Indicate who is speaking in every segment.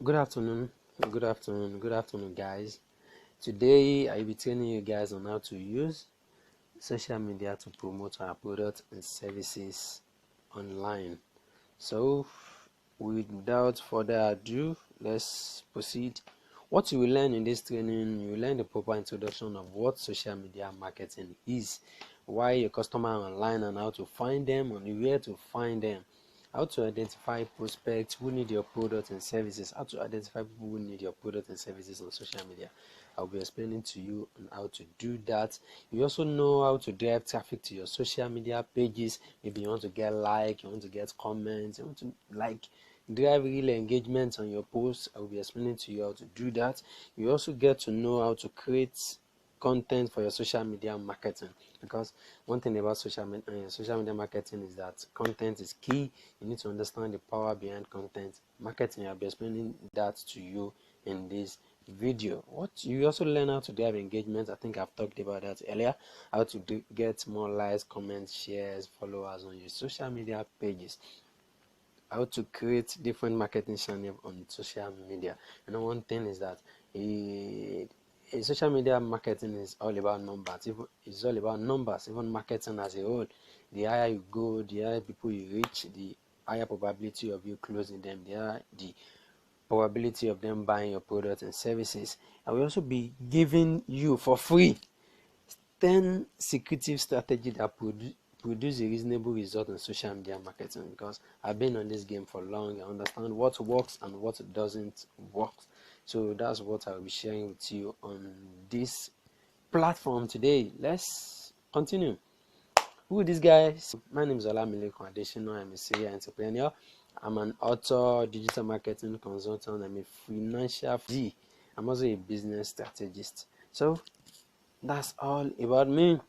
Speaker 1: Good afternoon, good afternoon, guys. Today I'll be telling you guys on how to use social media to promote our products and services online. So, without further ado, let's proceed. What you will learn in this training, you will learn the proper introduction of what social media marketing is, why your customer are online and how to find them and where to find them, how to identify prospects who need your products and services, how to identify people who need your products and services on social media. I'll be explaining to you on how to do that. You also know how to drive traffic to your social media pages. Maybe you want to get like, you want to get comments, you want to drive real engagement on your posts. I'll be explaining to you how to do that. You also get to know how to create content for your social media marketing, because one thing about social media marketing is that content is key. You need to understand the power behind content marketing. I'll be explaining that to you in this video. What you also learn how to drive engagement. I think I've talked about that earlier. How to get more likes, comments, shares, followers on your social media pages. How to create different marketing channels on social media. One thing is that social media marketing is all about numbers. It's all about numbers. Even marketing as a whole, the higher you go, the higher people you reach, the higher probability of you closing them, the probability of them buying your products and services. I will also be giving you for free 10 secretive strategies that produce a reasonable result in social media marketing, because I've been on this game for long. I understand what works and what doesn't work. So that's what I'll be sharing with you on this platform today. Let's continue. Who this guy? My name is Olamilekan Adeshina. I'm a serial entrepreneur. I'm an author, digital marketing consultant. I'm a financial G. I'm also a business strategist. So that's all about me.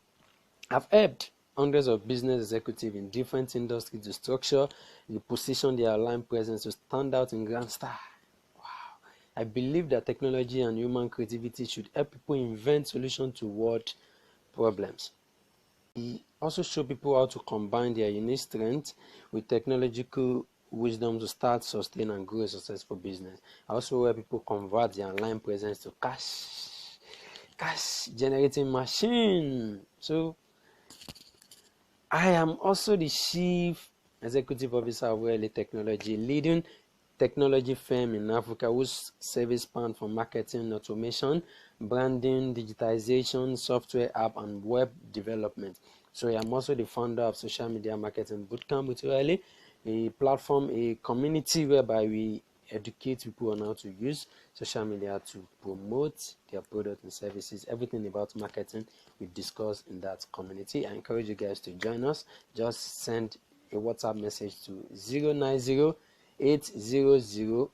Speaker 1: I've helped hundreds of business executives in different industries to structure and position their online presence to stand out in grand style. Wow. I believe that technology and human creativity should help people invent solutions to world problems. He also show people how to combine their unique strengths with technological wisdom to start, sustain, and grow a successful business. I also help people convert their online presence to cash generating machine. So I am also the Chief Executive Officer of Worley Technology, leading technology firm in Africa whose service span from marketing, automation, branding, digitization, software app, and web development. So I am also the founder of Social Media Marketing Bootcamp with Worley, a platform, a community whereby we educate people on how to use social media to promote their products and services. Everything about marketing we discuss in that community. I encourage you guys to join us. Just send a WhatsApp message to 090 800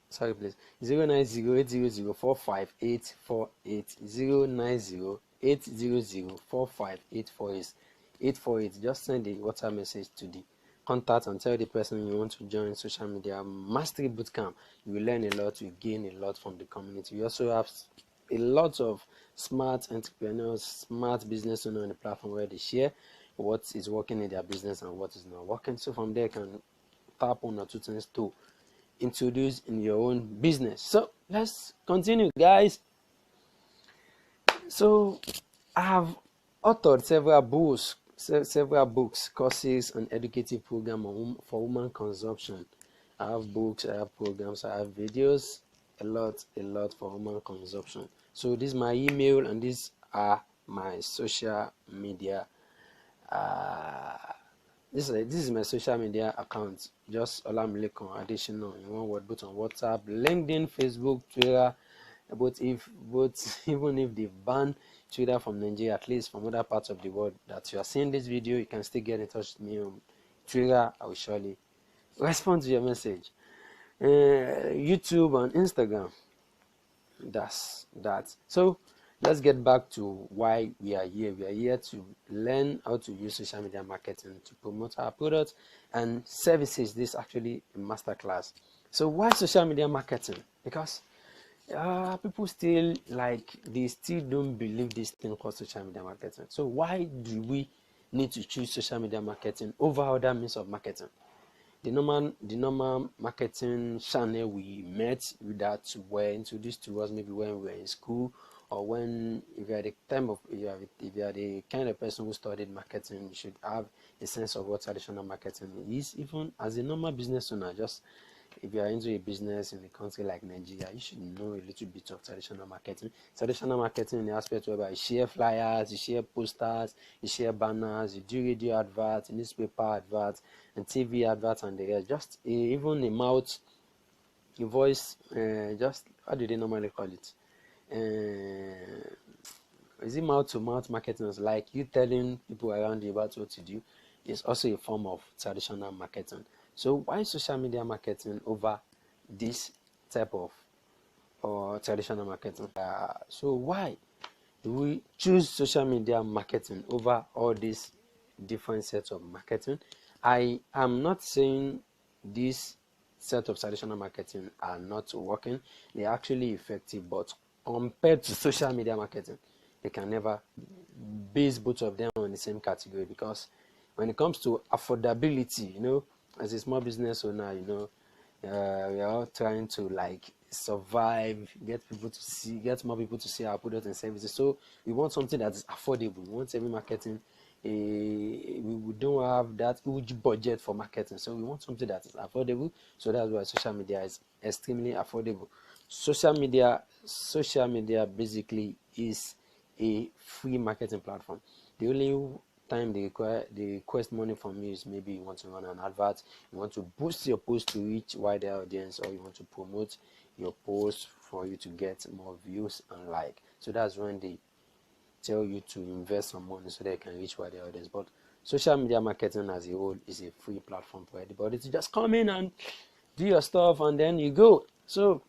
Speaker 1: sorry please 090-800-45848 just send a WhatsApp message to the contact and tell the person you want to join social media mastery bootcamp. You will learn a lot, you gain a lot from the community. We also have a lot of smart entrepreneurs, smart business owners on the platform where they share what is working in their business and what is not working. So from there you can tap on or two things to introduce in your own business. So let's continue, guys. So I have authored several books, courses, and educative programs for women consumption. I have books, I have programs, I have videos, a lot for women consumption. So this is my email and these are my social media this is my social media account, just Olamilekan Adeshina in one word, both on WhatsApp, LinkedIn, Facebook, Twitter. But even if they ban Twitter from Nigeria, at least from other parts of the world that you are seeing this video, you can still get in touch with me on Twitter. I will surely respond to your message. YouTube and Instagram. That's that. So let's get back to why we are here. We are here to learn how to use social media marketing to promote our products and services. This is actually a masterclass. So why social media marketing? Because people still they still don't believe this thing called social media marketing. So why do we need to choose social media marketing over other means of marketing? the normal marketing channel we met that were introduced to us maybe when we were in school, or when if you are the time of if you are the kind of person who studied marketing, you should have a sense of what traditional marketing is. Even as a normal business owner, just if you are into a business in a country like Nigeria, you should know a little bit of traditional marketing. Traditional marketing in the aspect whereby you share flyers, you share posters, you share banners, you do radio adverts, newspaper adverts, and TV adverts, and the rest. Just even a mouth, a voice, just how do they normally call it? Uh, is it mouth to mouth marketing? It's like you telling people around you about what to do. It's also a form of traditional marketing. So why social media marketing over this type of or traditional marketing? So why do we choose social media marketing over all these different sets of marketing? I am not saying this set of traditional marketing are not working. They're actually effective, but compared to social media marketing, they can never base both of them on the same category, because when it comes to affordability, as a small business owner, we are all trying to like survive, get more people to see our products and services. So we want something that is affordable. We want every marketing. We don't have that huge budget for marketing, so we want something that is affordable. So that's why social media is extremely affordable. Social media basically is a free marketing platform. The only time they request money from you is maybe you want to run an advert, you want to boost your post to reach wider audience, or you want to promote your post for you to get more views and like. So that's when they tell you to invest some money so they can reach wider audience. But social media marketing as a whole is a free platform for everybody to just come in and do your stuff and then you go. So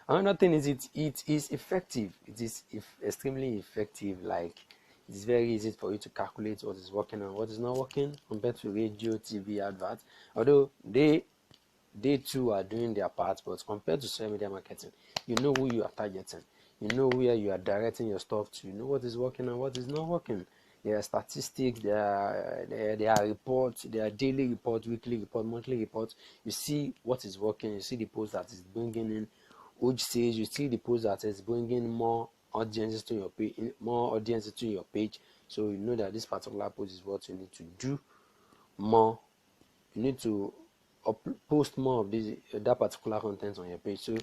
Speaker 1: another thing is it is effective. It is extremely effective. Like, it is very easy for you to calculate what is working and what is not working compared to radio, TV adverts. Although they too are doing their part, but compared to social media marketing, you know who you are targeting, you know where you are directing your stuff to, you know what is working and what is not working. There are statistics, there are reports, there are daily reports, weekly reports, monthly reports. You see what is working, you see the post that is bringing in huge sales, you see the post that is bringing more audiences to your page, so you know that this particular post is what you need to do more. You need to post more of that particular content on your page. So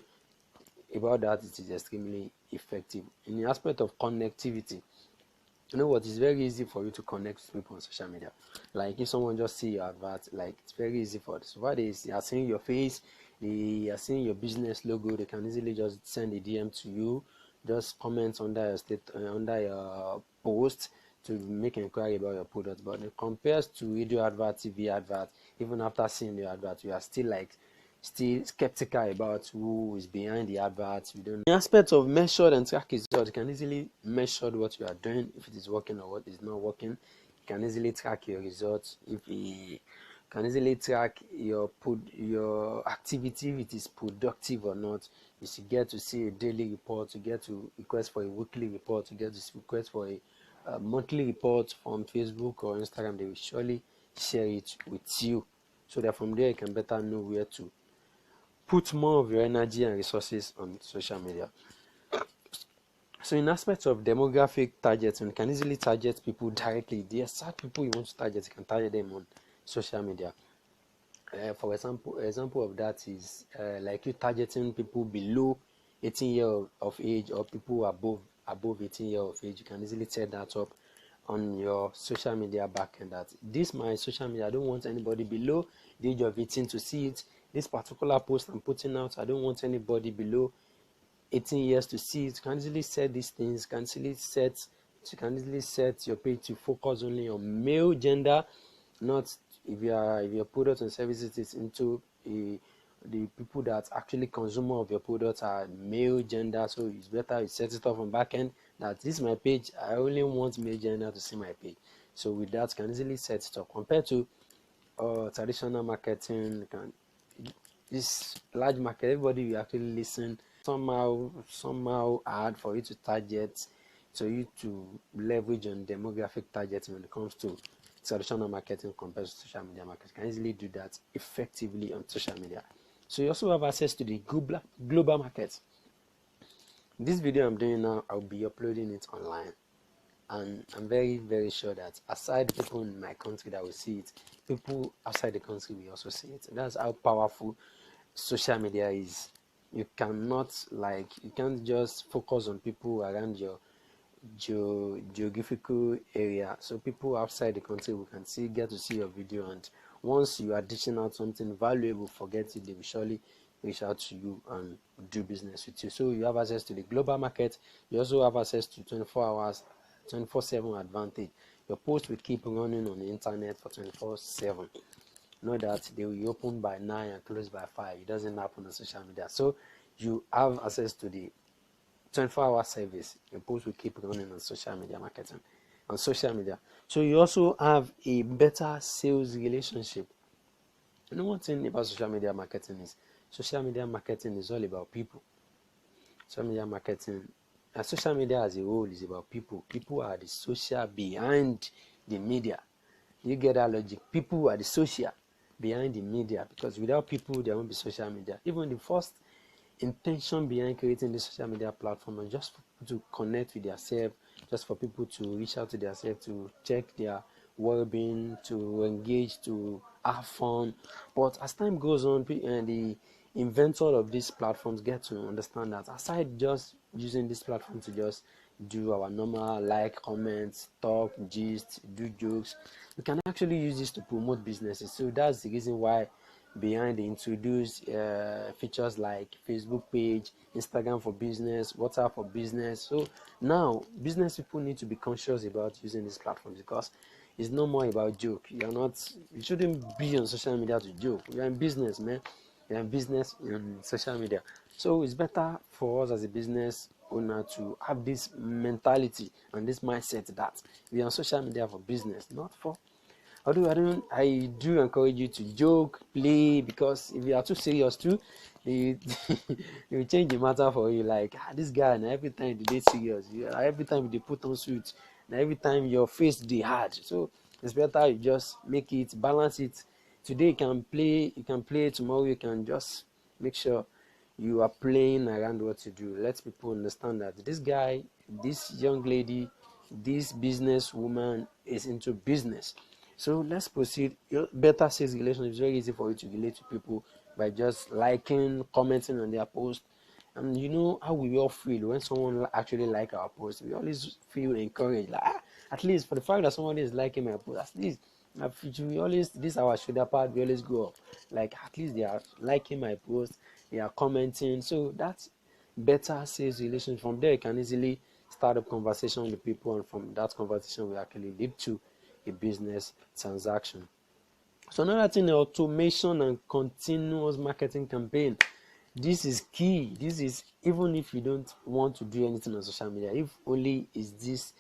Speaker 1: about that, it is extremely effective. In the aspect of connectivity, you know what, it's very easy for you to connect with people on social media. Like, if someone just see your advert, like, it's very easy for this. What is, they are seeing your face, they are seeing your business logo, they can easily just send a DM to you, just comment under under your post to make inquiry about your product. But it compares to radio advert, TV advert, even after seeing the advert, you are still skeptical about who is behind the advert. You don't know. In aspect of measured and track results, you can easily measure what you are doing, if it is working or what is not working. You can easily track your results. If you can easily track your activity, if it is productive or not. You should get to see a daily report, you get to request for a weekly report, you get to request for a monthly report from Facebook or Instagram. They will surely share it with you, so that from there you can better know where to put more of your energy and resources on social media. So in aspects of demographic targeting, you can easily target people directly. The exact people you want to target, you can target them on social media. For example of that is like you targeting people below 18 years of age, or people above 18 years of age. You can easily set that up on your social media backend, that this my social media, I don't want anybody below the age of 18 to see it. This particular post I'm putting out, I don't want anybody below 18 years to see it. You can easily set these things. You can easily set your page to focus only on male gender, not if your product and services is into the people that actually consumer of your products are male gender. So it's better you set it up on back end that this is my page, I only want male gender to see my page. So with that, you can easily set it up. Compared to traditional marketing, this large market, everybody will actually listen. Somehow hard for you to target, so you to leverage on demographic targeting when it comes to traditional marketing compared to social media marketing. You can easily do that effectively on social media. So you also have access to the global market. This video I'm doing now, I'll be uploading it online, and I'm very, very sure that aside people in my country that will see it, people outside the country will also see it. That's how powerful social media is. You can't just focus on people around your geographical area, so people outside the country will get to see your video, and once you are dishing out something valuable, forget it, they will surely reach out to you and do business with you. So you have access to the global market. You also have access to 24 hours 24/7 advantage. Your post will keep running on the internet for 24/7. Know that they will open by 9 and close by 5. It doesn't happen on social media. So you have access to the 24-hour service. Your post will keep running on social media marketing, on social media. So you also have a better sales relationship. You know, one thing about social media marketing is all about people. Social media marketing and social media as a whole is about people. People are the social behind the media. You get that logic? People are the social behind the media, because without people there won't be social media. Even the first intention behind creating this social media platform is just for people to connect with themselves, just for people to reach out to themselves, to check their well-being, to engage, to have fun. But as time goes on, and the inventor of these platforms get to understand that aside just using this platform to just do our normal like, comments, talk, gist, do jokes, we can actually use this to promote businesses. So that's the reason why behind the introduced features like Facebook page, Instagram for business, WhatsApp for business. So now business people need to be conscious about using these platforms, because it's no more about joke. You shouldn't be on social media to joke. You're in business, man. You're in business on social media. So it's better for us as a business owner to have this mentality and this mindset that we are on social media for business, not for. Although I do encourage you to joke, play, because if you are too serious too, it will change the matter for you. Like, this guy, and every time they serious, every time they put on suit, and every time your face they hard. So it's better you just make it, balance it. Today you can play. Tomorrow you can just make sure you are playing around what you do. Let people understand that this guy, this young lady, this business woman is into business. So let's proceed. Your better sales relationship is very easy for you to relate to people by just liking, commenting on their post. And you know how we all feel when someone actually like our post. We always feel encouraged. Like, at least for the fact that somebody is liking my post, at least we always, this our shoulder pad, we always go up. Like, at least they are liking my post, they are commenting. So that's better sales relation. From there you can easily start a conversation with people, and from that conversation will actually lead to a business transaction. So another thing, automation and continuous marketing campaign. This is key. This is, even if you don't want to do anything on social media, if only is this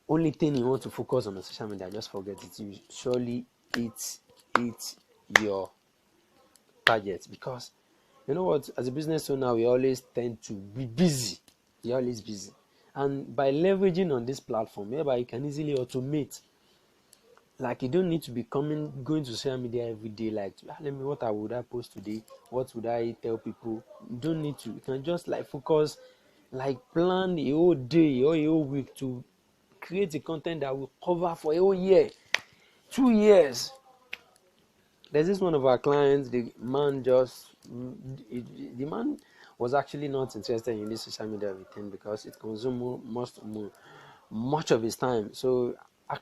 Speaker 1: only thing you want to focus on social media, just forget it. You surely hit your target, because you know what, as a business owner, we always tend to be busy. You're always busy, and by leveraging on this platform, whereby you can easily automate. Like, you don't need to be going to social media every day, like, let me, what would I post today, what would I tell people. You don't need to. You can just like focus, like plan a whole day or a whole week to create a content that will cover for a whole year, 2 years. There's this one of our clients, the man was actually not interested in this social media thing, because it consumes much of his time. So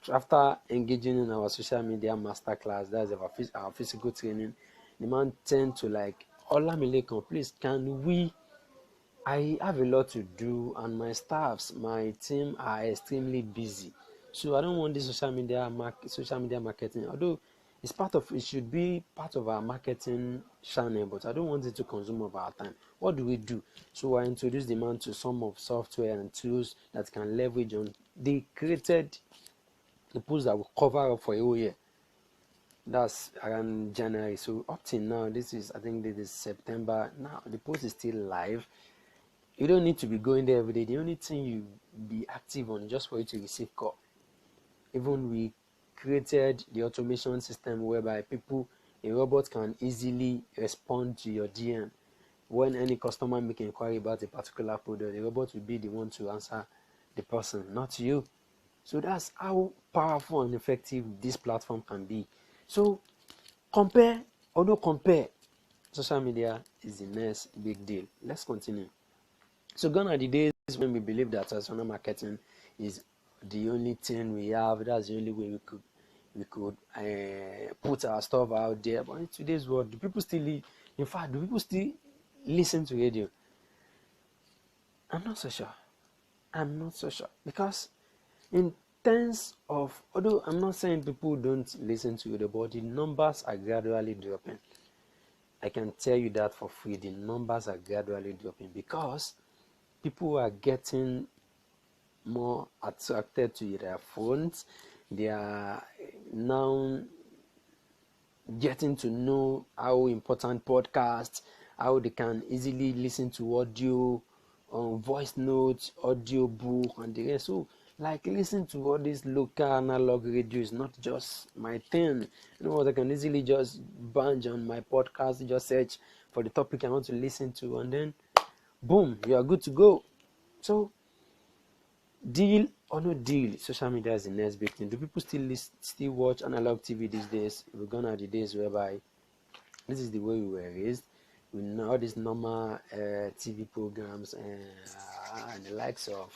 Speaker 1: after engaging in our social media masterclass, that's our physical training, the man tend to like, Olamilekan, please, can we, I have a lot to do, and my team are extremely busy. So I don't want this social media marketing. Although it should be part of our marketing channel, but I don't want it to consume of our time. What do we do? So I introduced the man to some of software and tools that can leverage on. They created the post that will cover up for a whole year. That's around January. So up till now, I think this is September. Now the post is still live. You don't need to be going there every day. The only thing you be active on just for you to receive call. Even we created the automation system whereby a robot can easily respond to your DM. When any customer make inquiry about a particular product, the robot will be the one to answer the person, not you. So that's how powerful and effective this platform can be. So compare, social media is the next big deal. Let's continue. So gone are the days when we believe that personal marketing is the only thing we have. That's the only way we could put our stuff out there. But in today's world, do people still listen to radio? I'm not so sure because in terms of, although I'm not saying people don't listen to radio, but the numbers are gradually dropping. I can tell you that for free. The numbers are gradually dropping because people are getting more attracted to their phones. They are now getting to know how important podcasts, how they can easily listen to audio, voice notes, audio book, and the rest. So, like, listen to all these local analog radio is not just my thing. You know what? I can easily just binge on my podcast, just search for the topic I want to listen to, and then boom, you are good to go. So, deal or no deal, social media is the next big thing. Do people still watch analog TV these days? We're gonna have the days whereby this is the way we were raised. We know all these normal TV programs and the likes of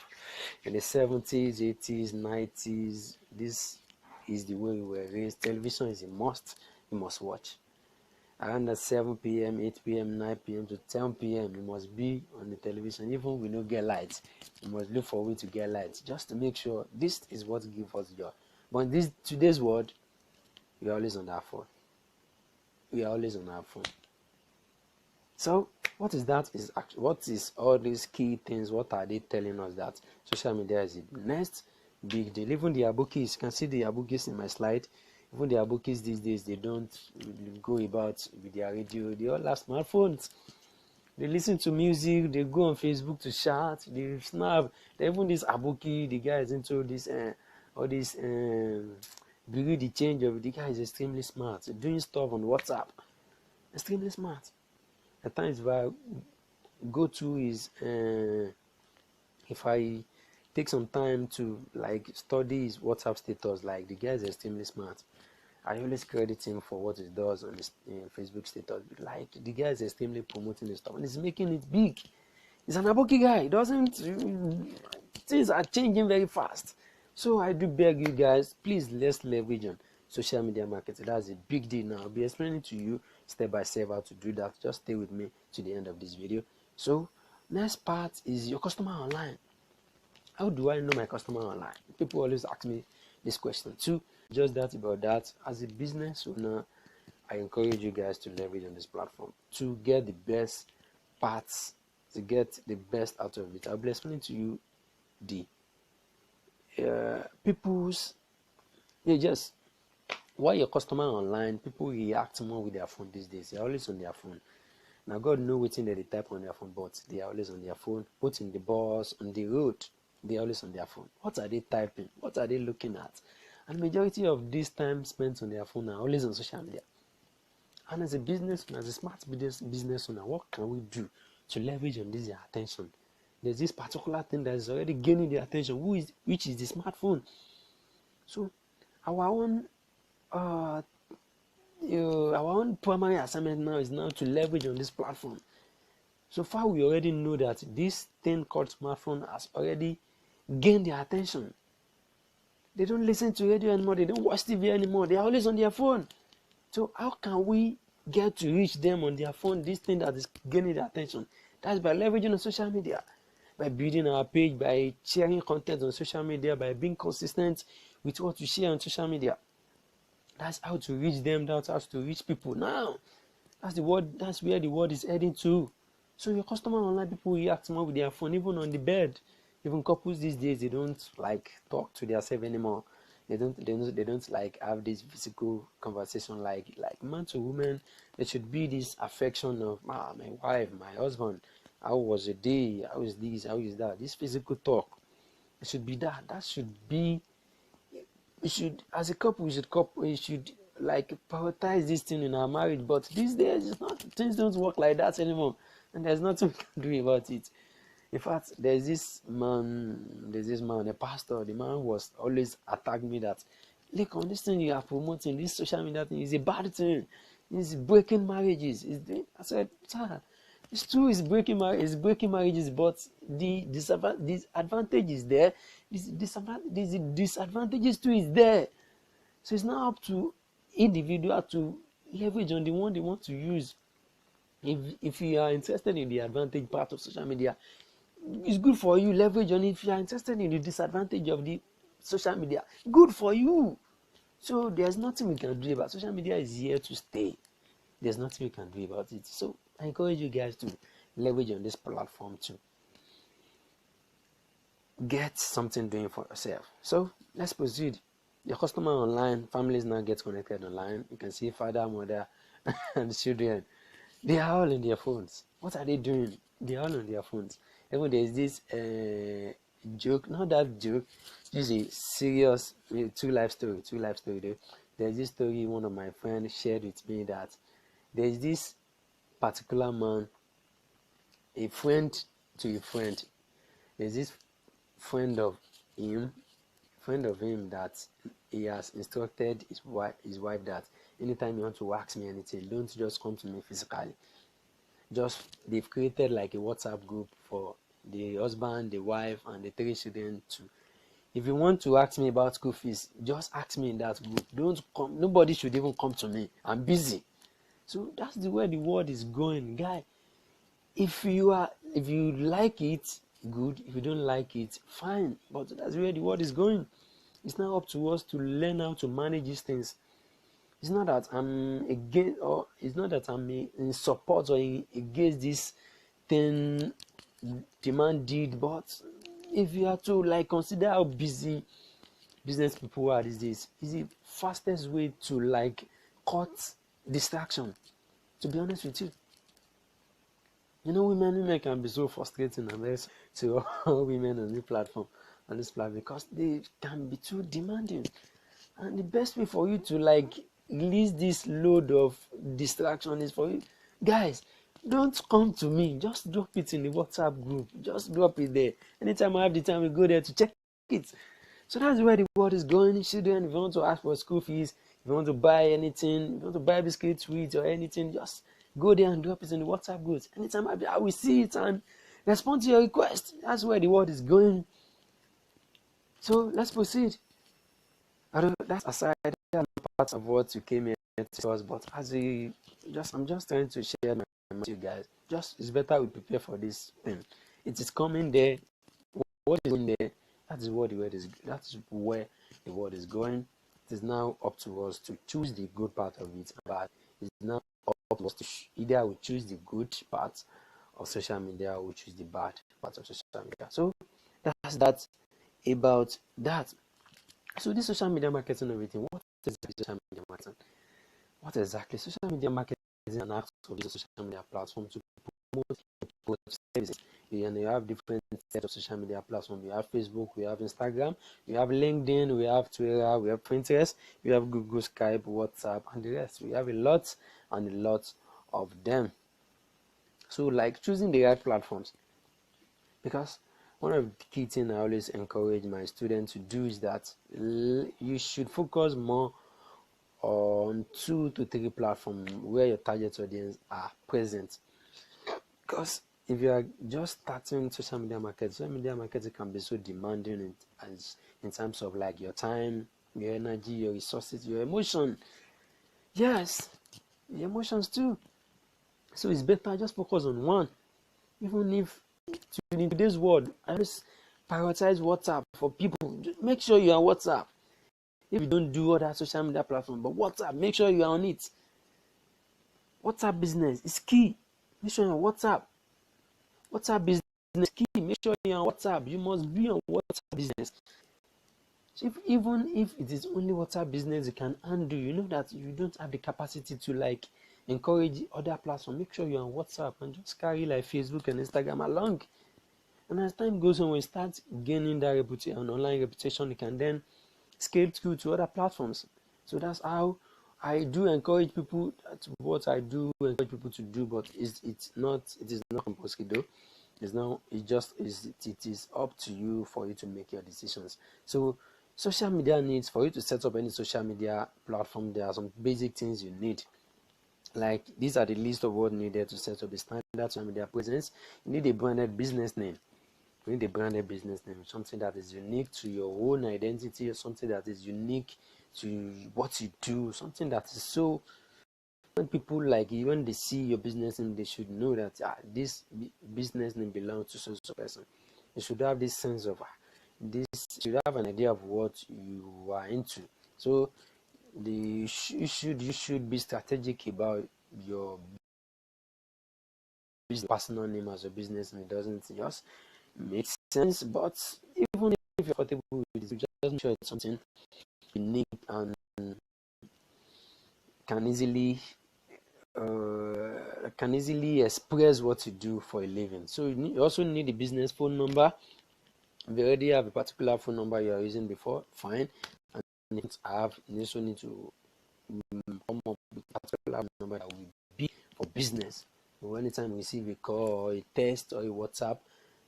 Speaker 1: in the 70s, 80s, 90s. This is the way we were raised. Television is a must. You must watch. Around at 7 p.m., 8 p.m., 9 p.m. to 10 p.m. you must be on the television. Even we don't get lights, you must look for a way to get lights just to make sure this is what gives us joy. But in today's world, we are always on our phone. So what is that? What is all these key things? What are they telling us? That social media is the next big deal. Even the abukis, you can see the abukis in my slide. Even the abukis these days, they don't go about with their radio. They all have smartphones. They listen to music. They go on Facebook to chat. They snap. Even this abuki, the guy is into this all this bring the change of the guy is extremely smart. Doing stuff on WhatsApp, extremely smart. At times, if I go to his, if I take some time to like study his WhatsApp status, like the guy is extremely smart. I always credit him for what he does on his Facebook status. Like the guy is extremely promoting his stuff and he's making it big. He's an aboki guy. He doesn't. Things are changing very fast. So I do beg you guys, please let's leverage on social media marketing. That's a big deal now. I'll be explaining to you step by step how to do that. Just stay with me to the end of this video. So next part is your customer online. How do I know my customer online? People always ask me this question too. Just that about that. As a business owner, I encourage you guys to leverage on this platform to get the best parts, to get the best out of it. I'll be explaining to you the just why your customer online. People react more with their phone these days. They're always on their phone. Now God knows what they type on their phone, but they are always on their phone. Both in the bus, on the road, they are always on their phone. What are they typing? What are they looking at? And majority of this time spent on their phone are always on social media. And as a business, as a smart business owner, what can we do to leverage on this attention? There's this particular thing that is already gaining the attention, which is the smartphone. So our own primary assignment now is to leverage on this platform. So far, we already know that this thing called smartphone has already gained their attention. They don't listen to radio anymore. They don't watch TV anymore. They are always on their phone. So how can we get to reach them on their phone, this thing that is gaining their attention? That's by leveraging on social media, by building our page, by sharing content on social media, by being consistent with what we share on social media. That's how to reach them. That's how to reach people. Now, that's where the world is heading to. So your customer online, people react more with their phone, even on the bed. Even couples these days, they don't like talk to themselves anymore. They don't like have this physical conversation like man to woman. There should be this affection of my wife, my husband. How was the day? How is this? How is that? This physical talk. It should be that. That should be we should, as a couple, we should like prioritize this thing in our marriage. But these days, it's not, things don't work like that anymore, and there's nothing we can do about it. In fact, there's this man, a pastor. The man was always attacking me that, look, on this thing you are promoting, this social media thing is a bad thing. It's breaking marriages. I said, sir, it's true, it's breaking marriages, but the disadvantage is there. The disadvantages too is there. So it's now up to individual to leverage on the one they want to use. If you are interested in the advantage part of social media, it's good for you, leverage on it. If you are interested in the disadvantage of the social media, good for you. So there's nothing we can do about it. Social media is here to stay. There's nothing we can do about it. So I encourage you guys to leverage on this platform to get something doing for yourself. So let's proceed. The customer online, families now get connected online. You can see father, mother, and children. They are all in their phones. What are they doing? They are all on their phones. Even there's this joke, not that joke, this is a serious two life story there. There's this story one of my friends shared with me that there's this particular man, a friend to a friend. There's this friend of him that he has instructed his wife that anytime you want to ask me anything, don't just come to me physically. They've created like a WhatsApp group for the husband, the wife, and the 3 children too. If you want to ask me about school fees, just ask me in that group. Don't come. Nobody should even come to me. I'm busy. So that's the way the world is going, guy. If you like it, good. If you don't like it, fine. But that's where the world is going. It's now up to us to learn how to manage these things. It's not that I'm against, or it's not that I'm in support or against this thing demand did, but if you have to like consider how busy business people are these days, is the fastest way to like cut distraction. To be honest with you, women can be so frustrating unless to all women on this platform because they can be too demanding. And the best way for you to like release this load of distraction is for you guys, don't come to me, just drop it in the WhatsApp group, just drop it there. Anytime I have the time, we go there to check it. So that's where the world is going. Children, if you want to ask for school fees, if you want to buy anything, if you want to buy biscuits, sweets, or anything, just go there and drop it in the WhatsApp group. Anytime I will see it and respond to your request. That's where the world is going. So let's proceed. That's aside part of what you came here to discuss, but I'm just trying to share my mind with you guys. It's better we prepare for this thing. It is coming there. What is in there? That's where the world is going. It is now up to us to choose the good part of it, but it's now up to us to either we choose the good part of social media or we choose the bad part of social media. So that's that about that. So this social media marketing and everything, what is social media marketing? What exactly? Social media marketing is an act of the social media platform to promote services. You have different sets of social media platforms. We have Facebook, we have Instagram, we have LinkedIn, we have Twitter, we have Pinterest, we have Google, Skype, WhatsApp, and the rest. We have a lot of them. So like choosing the right platforms, because one of the key things I always encourage my students to do is that you should focus more on 2 to 3 platforms where your target audience are present. Because if you are just starting social media marketing can be so demanding in terms of like your time, your energy, your resources, your emotion. Yes, your emotions too. So it's better just focus on one. Even if in today's world, I always prioritize WhatsApp for people. Just make sure you are on WhatsApp. If you don't do other social media platforms, but WhatsApp, make sure you are on it. WhatsApp business is key. Make sure you're on WhatsApp. WhatsApp business is key. Make sure you're on WhatsApp. You must be on WhatsApp business. So even if it is only WhatsApp business you can handle, you know that you don't have the capacity to like encourage other platforms. Make sure you're on WhatsApp and just carry like Facebook and Instagram along. And as time goes on, when you start gaining that reputation, an online reputation, you can then scale through to other platforms. So that's how I do encourage people. That's what I do encourage people to do, but it is not compulsory though. It's now it is up to you for you to make your decisions. So social media needs, for you to set up any social media platform, there are some basic things you need. Like these are the list of what needed to set up a standard social media presence. You need a branded business name. You need a branded business name, something that is unique to your own identity, or something that is unique to what you do, something that is so, when people like you, when they see your business name, they should know that this business name belongs to so person. You should have this sense of this. You should have an idea of what you are into. So you should be strategic about your business. Personal name as a business name doesn't just make sense, but even if you're comfortable with it, just make sure it's something unique and can easily express what you do for a living. So you also need a business phone number. If you already have a particular phone number you are using before, fine. And you also need to come up with a particular number that will be for business. So anytime you receive a call or a text or a WhatsApp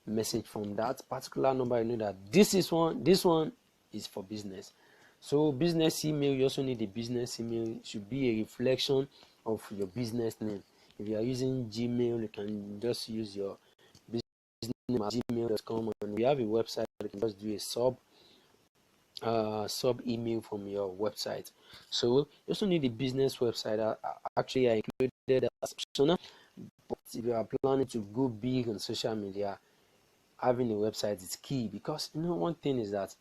Speaker 1: message from that particular number, you know that this one is for business. So business email, you also need a business email. It should be a reflection of your business name. If you are using Gmail, you can just use your business name at gmail.com, and we have a website, you can just do a sub email from your website. So you also need a business website. Actually, I included as optional, but if you are planning to go big on social media, having a website is key, because one thing is that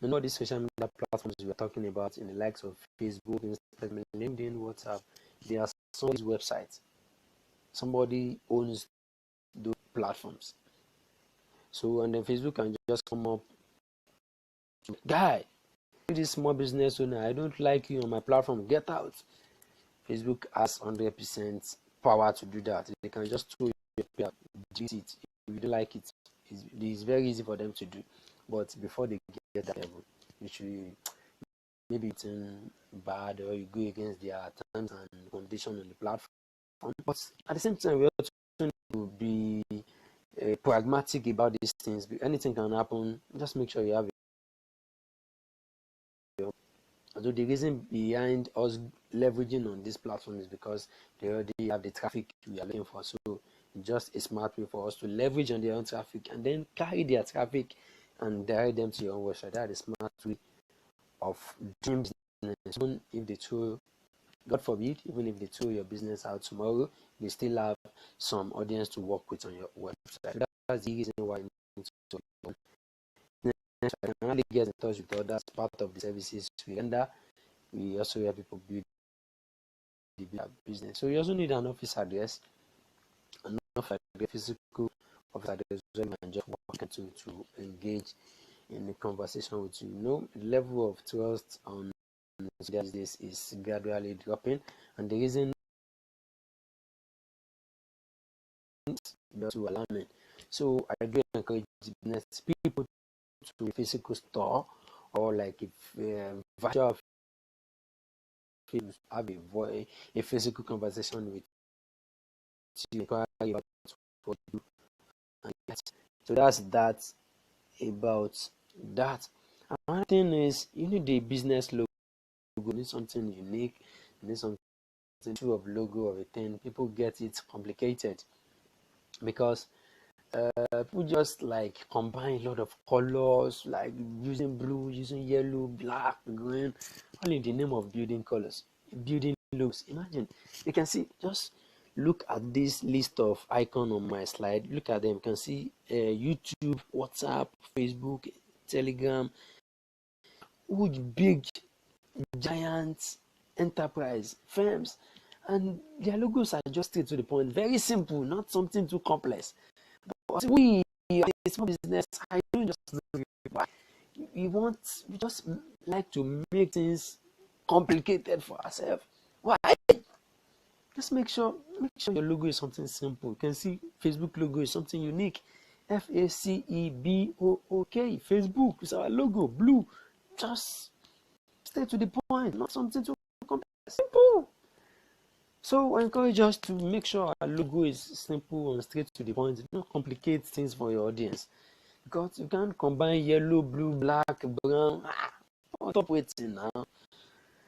Speaker 1: these social media platforms we are talking about, in the likes of Facebook, Instagram, LinkedIn, WhatsApp, there are some of these websites. Somebody owns those platforms. So, and then Facebook can just come up, guy, this small business owner, I don't like you on my platform, get out. Facebook has 100% power to do that. They can just throw you, delete it. If you don't like it, it's very easy for them to do. But before they get that level, you should maybe it's bad, or you go against their terms and conditions on the platform. But at the same time, we also need to be pragmatic about these things. Anything can happen. Just make sure you have your. So the reason behind us leveraging on this platform is because they already have the traffic we are looking for. So just a smart way for us to leverage on their own traffic and then carry their traffic and direct them to your own website. That is a smart way of doing business. Even if they throw, God forbid, even if they throw your business out tomorrow, they still have some audience to work with on your website. That's the reason why you need to. I can only get in touch with others. Part of the services we render, we also help people build their business. So you also need an office address, physical office address, where you can just walk to engage in a conversation with you. The level of trust on this is gradually dropping, and the reason to alarming. So I do encourage business people to a physical store, or like if virtual, have a physical conversation with you, inquire about what you do, and so that's that about that. Another thing is, you need a business logo. You need something unique. You need something of logo of a thing. People get it complicated because people just like combine a lot of colors, like using blue, using yellow, black, green, all in the name of building colors, building logos. Imagine, you can see, just look at this list of icons on my slide. Look at them. You can see YouTube, WhatsApp, Facebook, Telegram, huge, big, giant enterprise firms, and their logos are just straight to the point, very simple, not something too complex. But we are a small business. I don't just know why we just like to make things complicated for ourselves. Why? Just make sure your logo is something simple. You can see Facebook logo is something unique. FACEBOOK. Facebook is our logo, blue. Just Stay to the point, not something too complex. Simple. So I encourage us to make sure our logo is simple and straight to the point. Don't complicate things for your audience, because you can't combine yellow, blue, black, brown. Stop waiting now.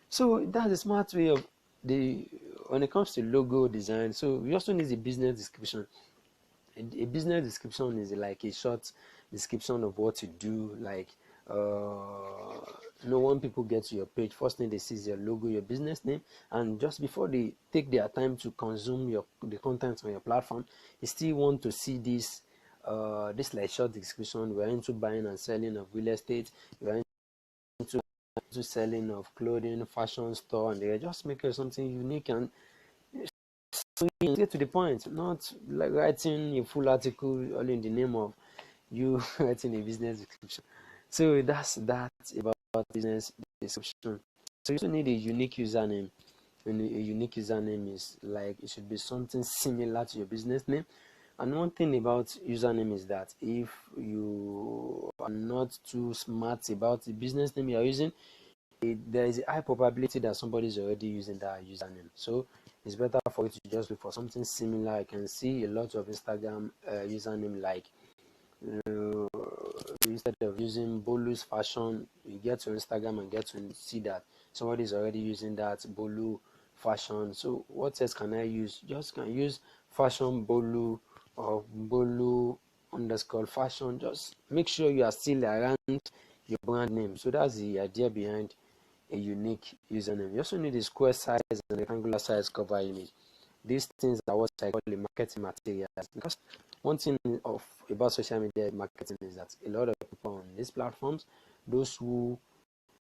Speaker 1: So that's a smart way of the when it comes to logo design. So we also need a business description. A business description is like a short description of what you do. Like, when people get to your page, first thing they see is your logo, your business name, and just before they take their time to consume the content on your platform, you still want to see this like short description. We're into buying and selling of real estate. We're into selling of clothing, fashion store, and they just make it something unique and get to the point, not like writing a full article all in the name of you writing a business description. So that's about business description. So you also need a unique username. And a unique username is like, it should be something similar to your business name. And one thing about username is that if you are not too smart about the business name you are using, there is a high probability that somebody is already using that username. So it's better for you to just look for something similar. I can see a lot of Instagram username like, instead of using Bolu's fashion, you get to Instagram and get to see that somebody is already using that Bolu fashion. So what else can I use? Just can use fashion Bolu or Bolu underscore fashion. Just make sure you are still around your brand name. So that's the idea behind a unique username. You also need a square size and rectangular size cover image. These things are what I call the marketing materials, because one thing about social media marketing is that a lot of people on these platforms, those who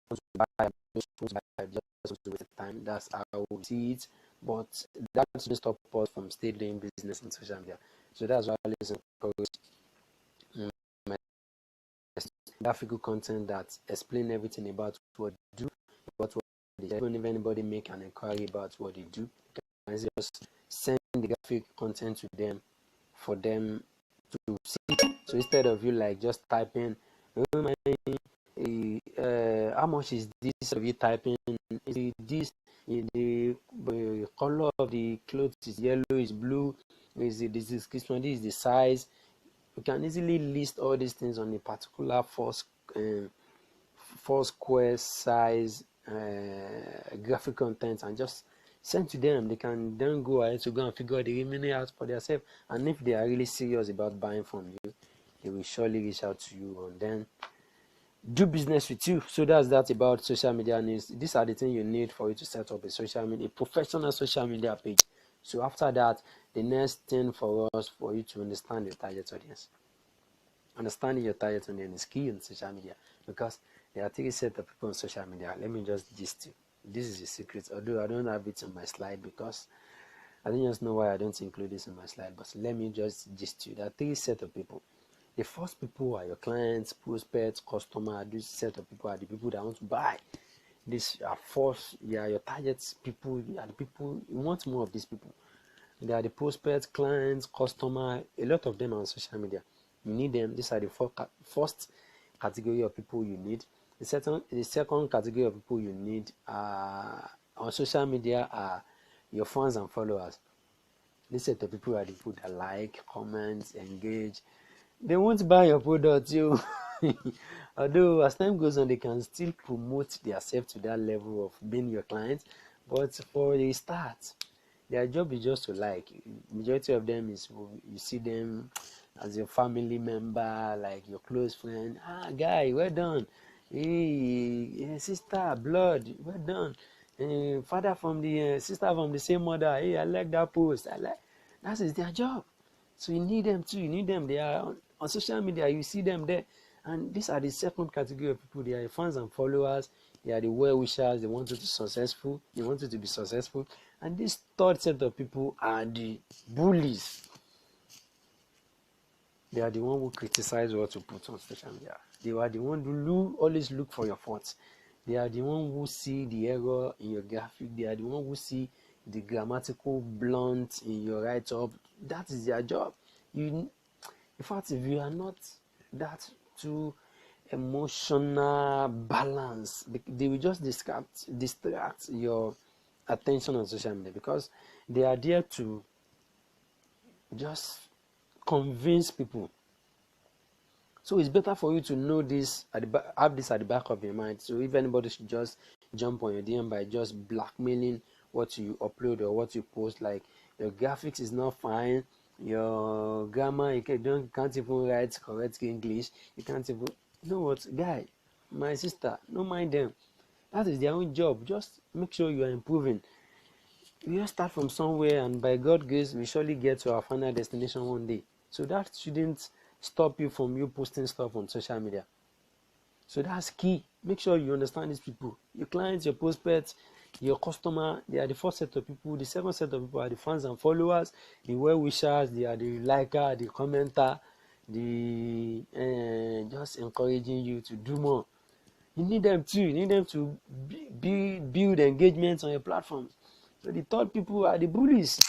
Speaker 1: want to buy, those who want to buy just want to waste time. That's how we see it. But that doesn't stop us from still doing business in social media. So that's why I always encourage my graphical content that explain everything about what they do, about what they do. Even if anybody make an inquiry about what they do, you can just send the graphic content to them for them to see. So instead of you like just typing, how much is this, of you typing, is this, the color of the clothes is yellow, is blue, is the description, this is the size. You can easily list all these things on a particular four square size graphic content and just send to them. They can then go ahead to go and figure the remaining out for themselves. And if they are really serious about buying from you, they will surely reach out to you and then do business with you. So that's that about social media needs. These are the things you need for you to set up a professional social media page. So after that, the next thing for you to understand your target audience. Understanding your target audience is key on social media, because there are three sets of people on social media. Let me just gist you. This is a secret, although I don't have it on my slide because I don't just know why I don't include this in my slide, but let me just gist you. There are three sets of people. The first people are your clients, prospects, customers. This set of people are the people that want to buy. These are your targets people. Are the people you want more of these people. They are the prospects, clients, customer. A lot of them are on social media. You need them. These are the first category of people you need. The second category of people you need on social media are your fans and followers. This set of people are the people that like, comment, engage. They won't buy your product, you. Although as time goes on, they can still promote themselves to that level of being your client. But for a start, their job is just to like. Majority of them is you see them as your family member, like your close friend. Guy, well done. Hey, sister, blood, well done. Father from the sister from the same mother. Hey, I like that post. That is their job. So you need them too. You need them. They are on social media. You see them there. And these are the second category of people. They are fans and followers. They are the well-wishers. They want you to successful. They want you to be successful. And this third set of people are the bullies. They are the one who criticize what you put on social media. They are the one who always look for your faults. They are the one who see the error in your graphic. They are the one who see the grammatical blunt in your write-up. That is their job. In fact, if you are not that too emotional balance. They will just distract your attention on social media because they are there to just convince people. So it's better for you to know this have this at the back of your mind. So if anybody should just jump on your DM by just blackmailing what you upload or what you post, like your graphics is not fine, your grammar, can't even write correct English, you can't even, you know what, guy, my sister, don't mind them. That is their own job. Just make sure you are improving. We just start from somewhere, and by God's grace, we surely get to our final destination one day. So that shouldn't stop you from you posting stuff on social media. So that's key. Make sure you understand these people. Your clients, your prospects, your customer, they are the first set of people. The second set of people are the fans and followers, the well-wishers, they are the liker, the commenter, the just encouraging you to do more. You need them too. You need them to build engagements on your platform. So the third people are the bullies.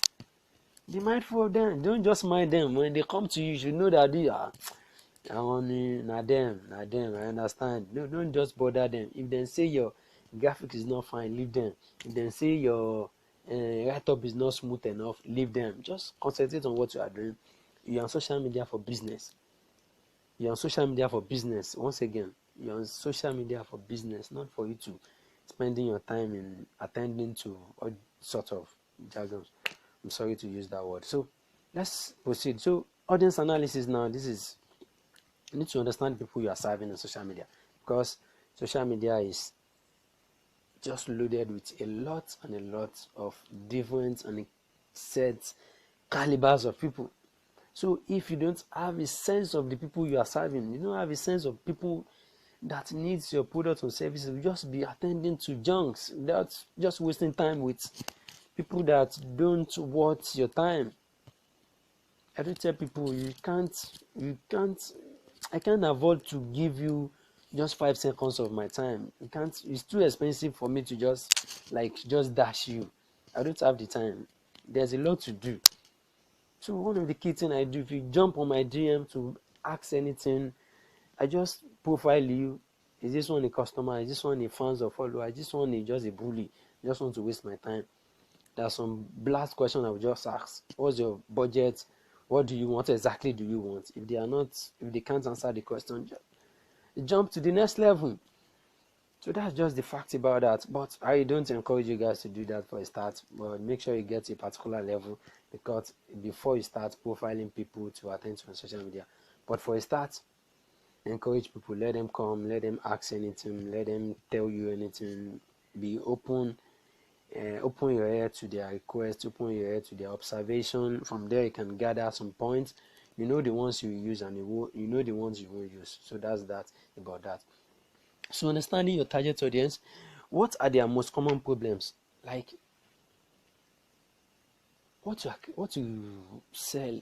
Speaker 1: Be mindful of them. Don't just mind them. When they come to you, you should know that they are not them, I understand. No, don't just bother them. If they say your graphic is not fine, leave them. If they say your write-up is not smooth enough, leave them. Just concentrate on what you are doing. You're on social media for business. You're on social media for business. Once again, you're on social media for business, not for you to spending your time in attending to all sort of jargons. I'm sorry to use that word. So let's proceed. So audience analysis now. This is, you need to understand people you are serving on social media, because social media is just loaded with a lot and a lot of different and set calibers of people. So if you don't have a sense of the people you are serving, you don't have a sense of people that needs your products or services, you just be attending to junks without just wasting time with people that don't worth your time. I do tell people I can't afford to give you just 5 seconds of my time. It's too expensive for me to just dash you. I don't have the time. There's a lot to do. So one of the key things I do, if you jump on my DM to ask anything, I just profile you. Is this one a customer? Is this one a fans or follower? Is this one just a bully? I just want to waste my time. There are some blast questions I will just ask. What's your budget? What do you want? What exactly do you want? If they can't answer the question, jump to the next level. So that's just the fact about that. But I don't encourage you guys to do that for a start. But make sure you get to a particular level, because before you start profiling people to attend to on social media. But for a start, encourage people. Let them come. Let them ask anything. Let them tell you anything. Be open. Open your ear to their request. Open your ear to their observation. From there, you can gather some points. You know the ones you use, and you know the ones you won't use. So that's that about that. So understanding your target audience, what are their most common problems? Like what you sell.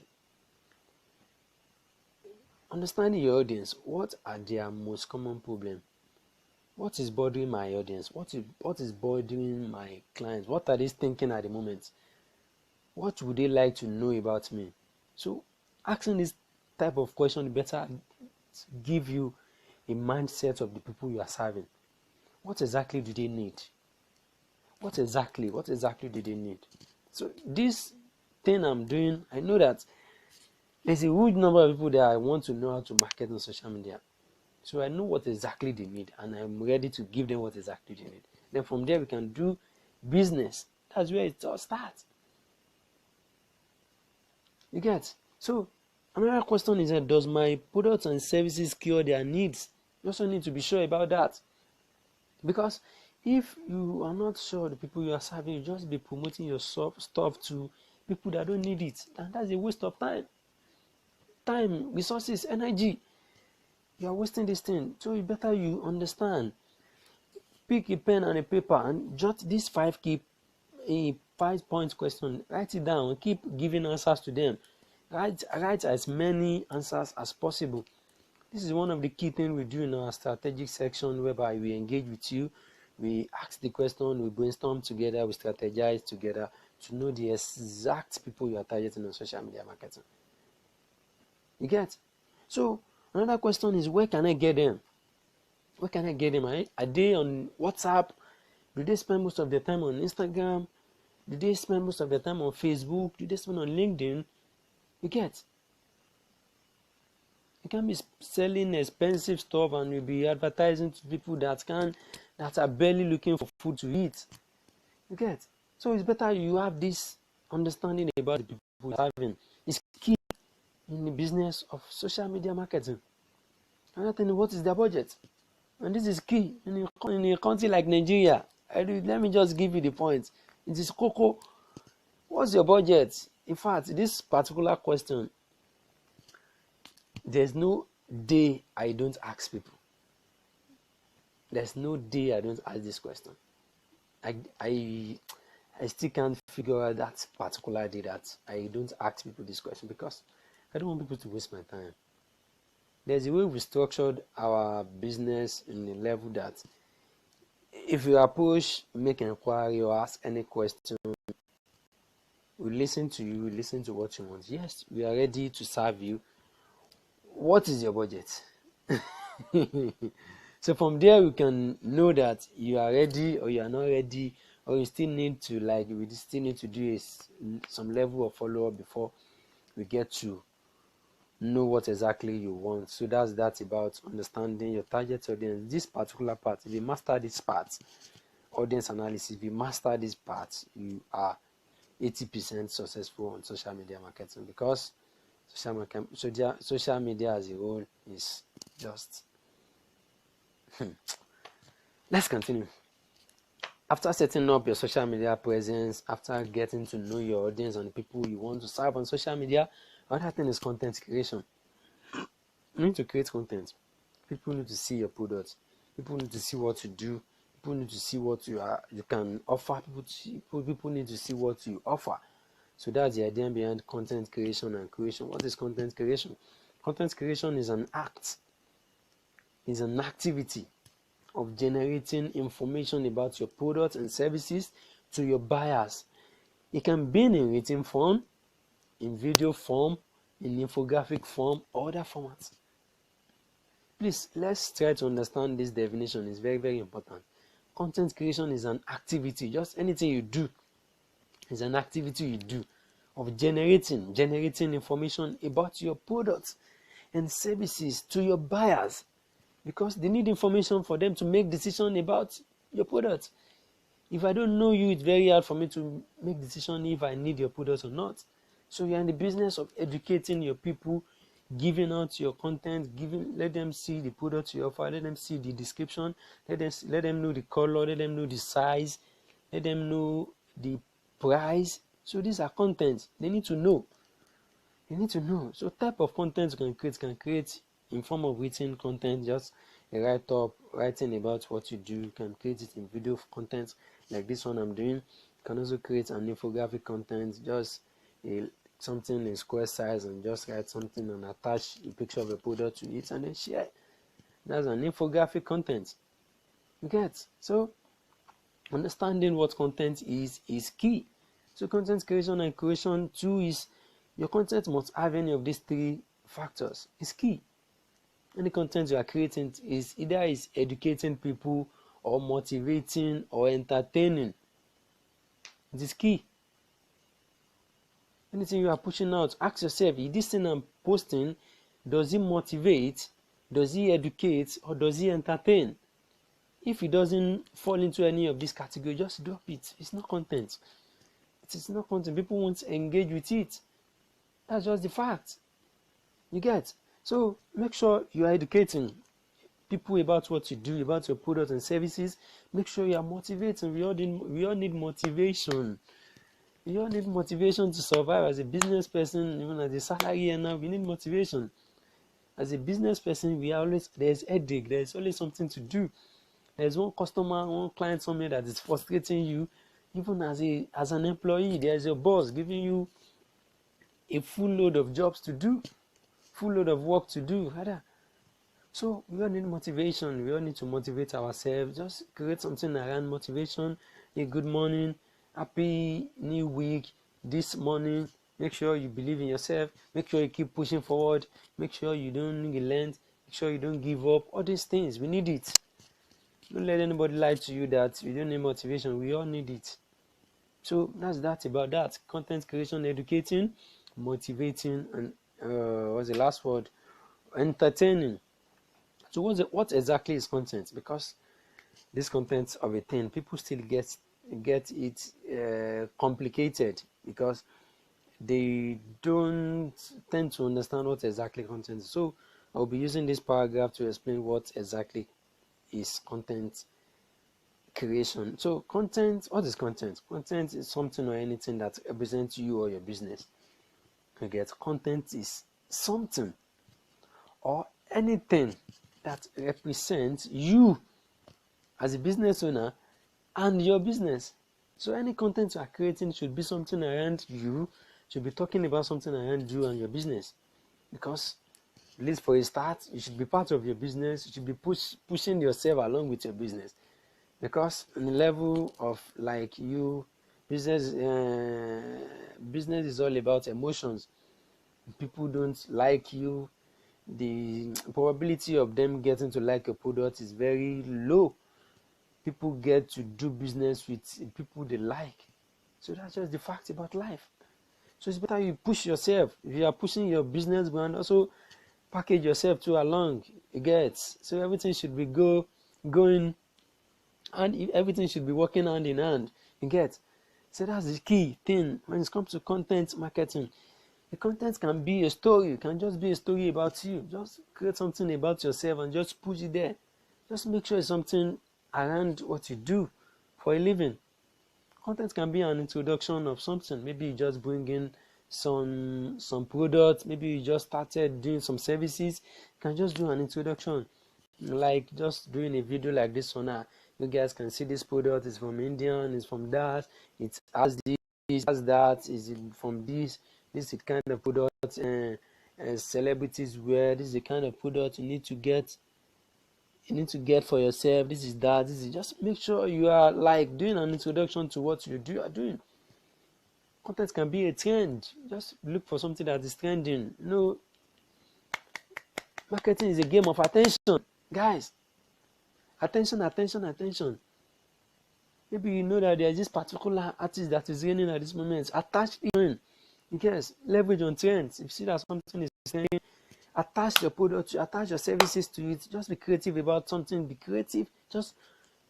Speaker 1: Understanding your audience, what are their most common problems? What is bothering my audience? What is bothering my clients? What are they thinking at the moment? What would they like to know about me? So asking this type of question better give you a mindset of the people you are serving. What exactly do they need? What exactly do they need? So this thing I'm doing, I know that there's a huge number of people that I want to know how to market on social media. So I know what exactly they need, and I'm ready to give them what exactly they need. Then from there we can do business. That's where it all starts. You get? So another question is, does my products and services cure their needs? You also need to be sure about that. Because if you are not sure the people you are serving, you just be promoting your stuff to people that don't need it. And that's a waste of time. Time, resources, energy. You are wasting this thing. So it better you understand. Pick a pen and a paper and jot these 5 point question. Write it down. Keep giving answers to them. Write as many answers as possible. This is one of the key things we do in our strategic section, whereby we engage with you, we ask the question, we brainstorm together, we strategize together to know the exact people you are targeting on social media marketing. You get? So another question is, where can I get them? Where can I get them? Are they on WhatsApp? Do they spend most of their time on Instagram? Do they spend most of their time on Facebook? Do they spend on LinkedIn? You get? You can be selling expensive stuff and you'll be advertising to people that are barely looking for food to eat. You get? So it's better you have this understanding about the people you're having. It's key in the business of social media marketing. Another thing, what is their budget? And this is key in a country like Nigeria. Let me just give you the point. It is Coco. What's your budget? In fact, this particular question, there's no day I don't ask people. There's no day I don't ask this question. I still can't figure out that particular day that I don't ask people this question because I don't want people to waste my time. There's a way we structured our business in a level that if you approach, make an inquiry or ask any question, we listen to you, listen to what you want. Yes, we are ready to serve you. What is your budget? So from there we can know that you are ready or you are not ready, or you still need to we still need to do some level of follow-up before we get to know what exactly you want. So that's about understanding your target audience. This particular part, if you master this part, audience analysis, if you master this part, you are 80% successful on social media marketing, because social media as a whole is just let's continue. After setting up your social media presence, after getting to know your audience and the people you want to serve on social media, another thing is content creation. You need to create content. People need to see your products. People need to see what you do. People need to see what you can offer. People need to see what you offer. So that's the idea behind content creation and creation. What is content creation? Content creation is an act, is an activity of generating information about your products and services to your buyers. It can be in written form, in video form, in infographic form, or other formats. Please, let's try to understand this definition. It's very, very important. Content creation is an activity. Just anything you do is an activity you do of generating information about your products and services to your buyers, because they need information for them to make decisions about your product. If I don't know you, it's very hard for me to make decision if I need your products or not. So you're in the business of educating your people, giving out your content, let them see the products you offer, let them see the description, let them know the color, let them know the size, let them know the price. So these are contents they need to know. You need to know. So type of content you can create in form of written content, just a write-up, writing about what you do. You can create it in video content like this one I'm doing. You can also create an infographic content, just something in square size, and just write something and attach a picture of a product to it and then share. That's an infographic content. You get? So understanding what content is key. So content creation and creation too is, your content must have any of these three factors. It's key. Any content you are creating is either educating people or motivating or entertaining. It is key. Anything you are pushing out, ask yourself, is this thing I'm posting, does it motivate, does it educate, or does it entertain? If it doesn't fall into any of these categories, just drop it. It's not content. It is not content. People won't engage with it. That's just the fact. You get? So make sure you are educating people about what you do, about your products and services. Make sure you are motivating. We all need motivation. We all need motivation to survive as a business person, even as a salary earner. We need motivation. As a business person, there's headache. There's always something to do. There's one customer, one client somewhere that is frustrating you. Even as an employee, there's your boss giving you a full load of jobs to do, full load of work to do. So we all need motivation. We all need to motivate ourselves. Just create something around motivation. A good morning, happy new week. This morning, make sure you believe in yourself. Make sure you keep pushing forward. Make sure you don't relent. Make sure you don't give up. All these things, we need it. Don't let anybody lie to you that you don't need motivation. We all need it. So that's that about that. Content creation, educating, motivating, and what's the last word? Entertaining. So what exactly is content? Because this content of a thing, people still get it complicated because they don't tend to understand what exactly content is. So I'll be using this paragraph to explain what exactly is content creation. So content, what is content? Content is something or anything that represents you or your business. You get, content is something or anything that represents you as a business owner and your business. So any content you are creating should be something around you, should be talking about something around you and your business. Because at least for a start, you should be part of your business. You should be pushing yourself along with your business. Because on the level of like you, business is all about emotions. People don't like you, the probability of them getting to like your product is very low. People get to do business with people they like. So that's just the fact about life. So it's better you push yourself. If you are pushing your business brand, also package yourself too along. You get, so everything should be going, and everything should be working hand in hand. You get, so that's the key thing when it comes to content marketing. The content can be a story. It can just be a story about you. Just create something about yourself and just push it there. Just make sure it's something around what you do for a living. Content can be an introduction of something. Maybe you just bring in some products. Maybe you just started doing some services. You can just do an introduction, like just doing a video like this one. You guys can see this product is from Indian, it's from that, it has this, it has that, is it from this is the kind of product celebrities wear. This is the kind of product you need to get for yourself. This is that. This is, just make sure you are like doing an introduction to what you are doing. Content can be a trend. Just look for something that is trending. Marketing is a game of attention, guys. Attention. Maybe you know that there is this particular artist that is reigning at this moment. Attach it in. Yes, leverage on trends. If you see that something is trending, attach your product, attach your services to it. Just be creative about something. Be creative. Just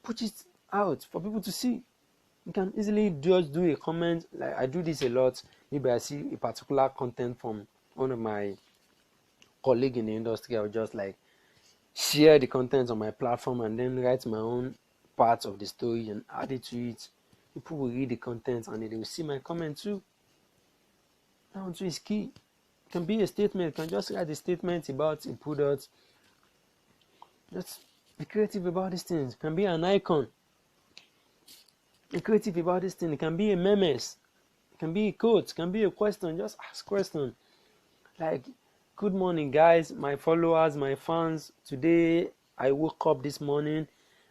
Speaker 1: put it out for people to see. You can easily just do a comment. Like I do this a lot. Maybe I see a particular content from one of my colleagues in the industry. I will just like share the content on my platform and then write my own part of the story and add it to it. People will read the content and they will see my comment too. That one too is key. It can be a statement. You can just write a statement about a product. Just be creative about these things. It can be an icon. Be creative about this thing. It can be a memes. It can be a quote. It can be a question. Just ask question. Like, good morning, guys, my followers, my fans. Today I woke up this morning.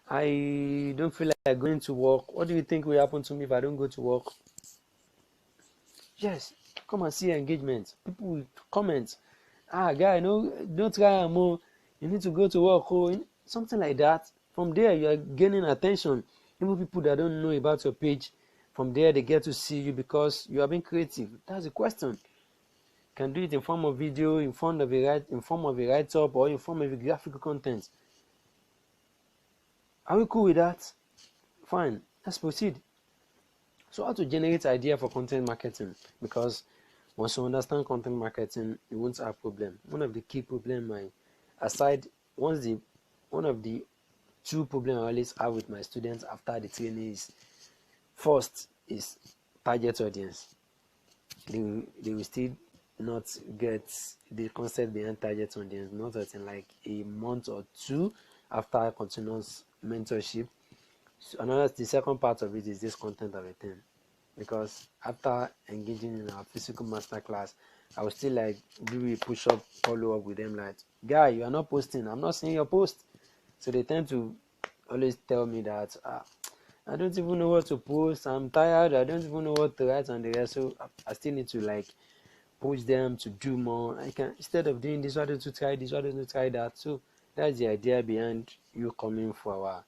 Speaker 1: I don't feel like going to work. What do you think will happen to me if I don't go to work? Yes, come and see engagement. People will comment. Guy, no, don't try more. You need to go to work. Something like that. From there, you are gaining attention. Even people that don't know about your page, from there they get to see you because you are being creative. That's the question. You can do it in form of video, in form of a write-up, or in form of a graphical content. Are we cool with that? Fine. Let's proceed. So how to generate idea for content marketing? Because once you understand content marketing, you won't have problem. One of the key problem one of the two problems I always have with my students after the training is, first is target audience. They will still not get the concept behind target audience, not until like a month or two after continuous mentorship. So the second part of it is this content of a thing. Because after engaging in our physical masterclass, I was still like do a push-up follow-up with them like, guy, you are not posting. I'm not seeing your post. So they tend to always tell me that I don't even know what to post. I'm tired. I don't even know what to write and the rest. So I still need to like push them to do more. I can, instead of doing this, why don't you try this? Why don't you try that? So that's the idea behind you coming for our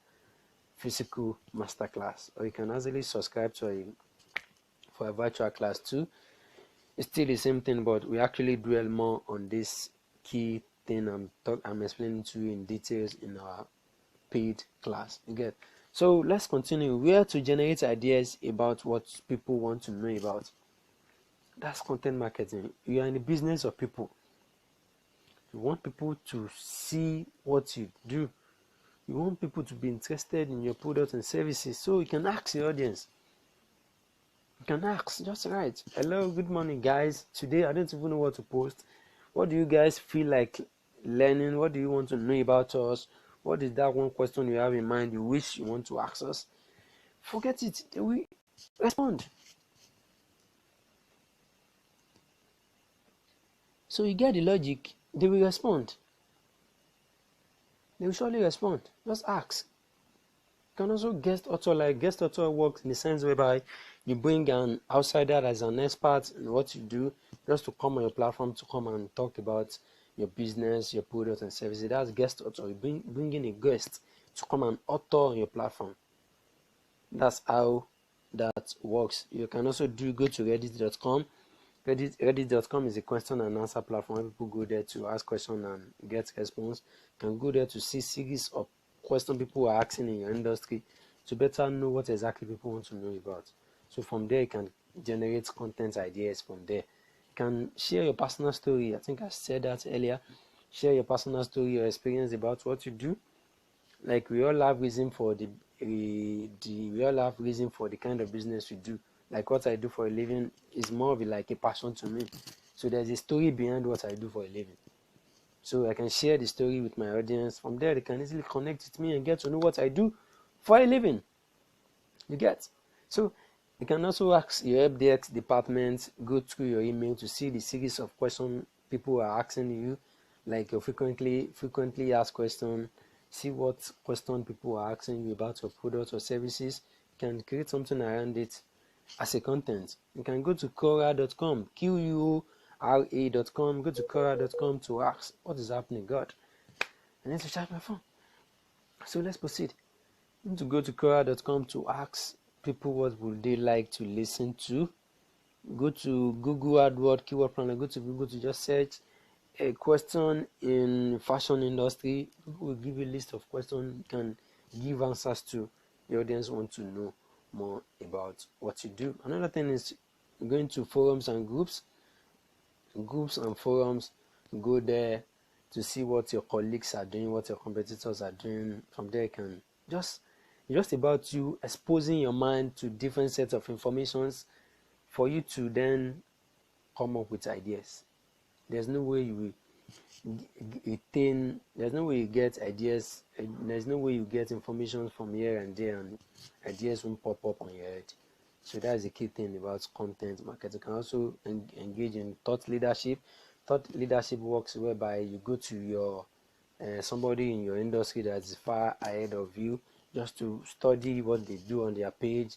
Speaker 1: physical masterclass, or you can actually subscribe to for a virtual class too. It's still the same thing, but we actually dwell more on this key thing I'm explaining to you in details in our paid class. You get? So let's continue. Where to generate ideas about what people want to know about. That's content marketing. You are in the business of people. You want people to see what you do. You want people to be interested in your products and services. So you can ask your audience. You can ask, just write, hello, good morning guys. Today I don't even know what to post. What do you guys feel like learning? What do you want to know about us? What is that one question you have in mind you wish you want to ask us? Forget it. They will respond. So you get the logic. They will respond. They will surely respond. Just ask. You can also guest author. Like guest author works in the sense whereby you bring an outsider as an expert in what you do, just to come on your platform to come and talk about your business, your products and services. That's guest author. You bring in a guest to come and author on your platform. That's how that works. You can also go to reddit.com. Reddit.com is a question and answer platform where people go there to ask questions and get response. You can go there to see series of questions people are asking in your industry to better know what exactly people want to know about. So from there you can generate content ideas from there. You can share your personal story. I think I said that earlier. Share your personal story, your experience about what you do. Like we all have reason for the kind of business we do. Like what I do for a living is more of like a passion to me. So there's a story behind what I do for a living. So I can share the story with my audience. From there, they can easily connect with me and get to know what I do for a living. You get? So you can also ask your help desk department, go through your email to see the series of questions people are asking you, like your frequently asked question. See what question people are asking you about your products or services. You can create something around it as a content. You can go to Quora.com, Quora.com, go to Quora.com to ask what is happening. God, I need to charge my phone. So let's proceed. You need to go to Quora.com to ask people what would they like to listen to. Go to Google AdWords keyword planner. Go to Google to just search a question in fashion industry. Google will give you a list of questions you can give answers to. The audience want to know more about what you do. Another thing is going to forums and groups and forums. Go there to see what your colleagues are doing, what your competitors are doing. From there you can just about you exposing your mind to different sets of informations for you to then come up with ideas. There's no way you there's no way you get ideas, there's no way you get information from here and there and ideas won't pop up on your head. So that's the key thing about content marketing. You can also engage in thought leadership. Thought leadership works whereby you go to your somebody in your industry that is far ahead of you, just to study what they do on their page,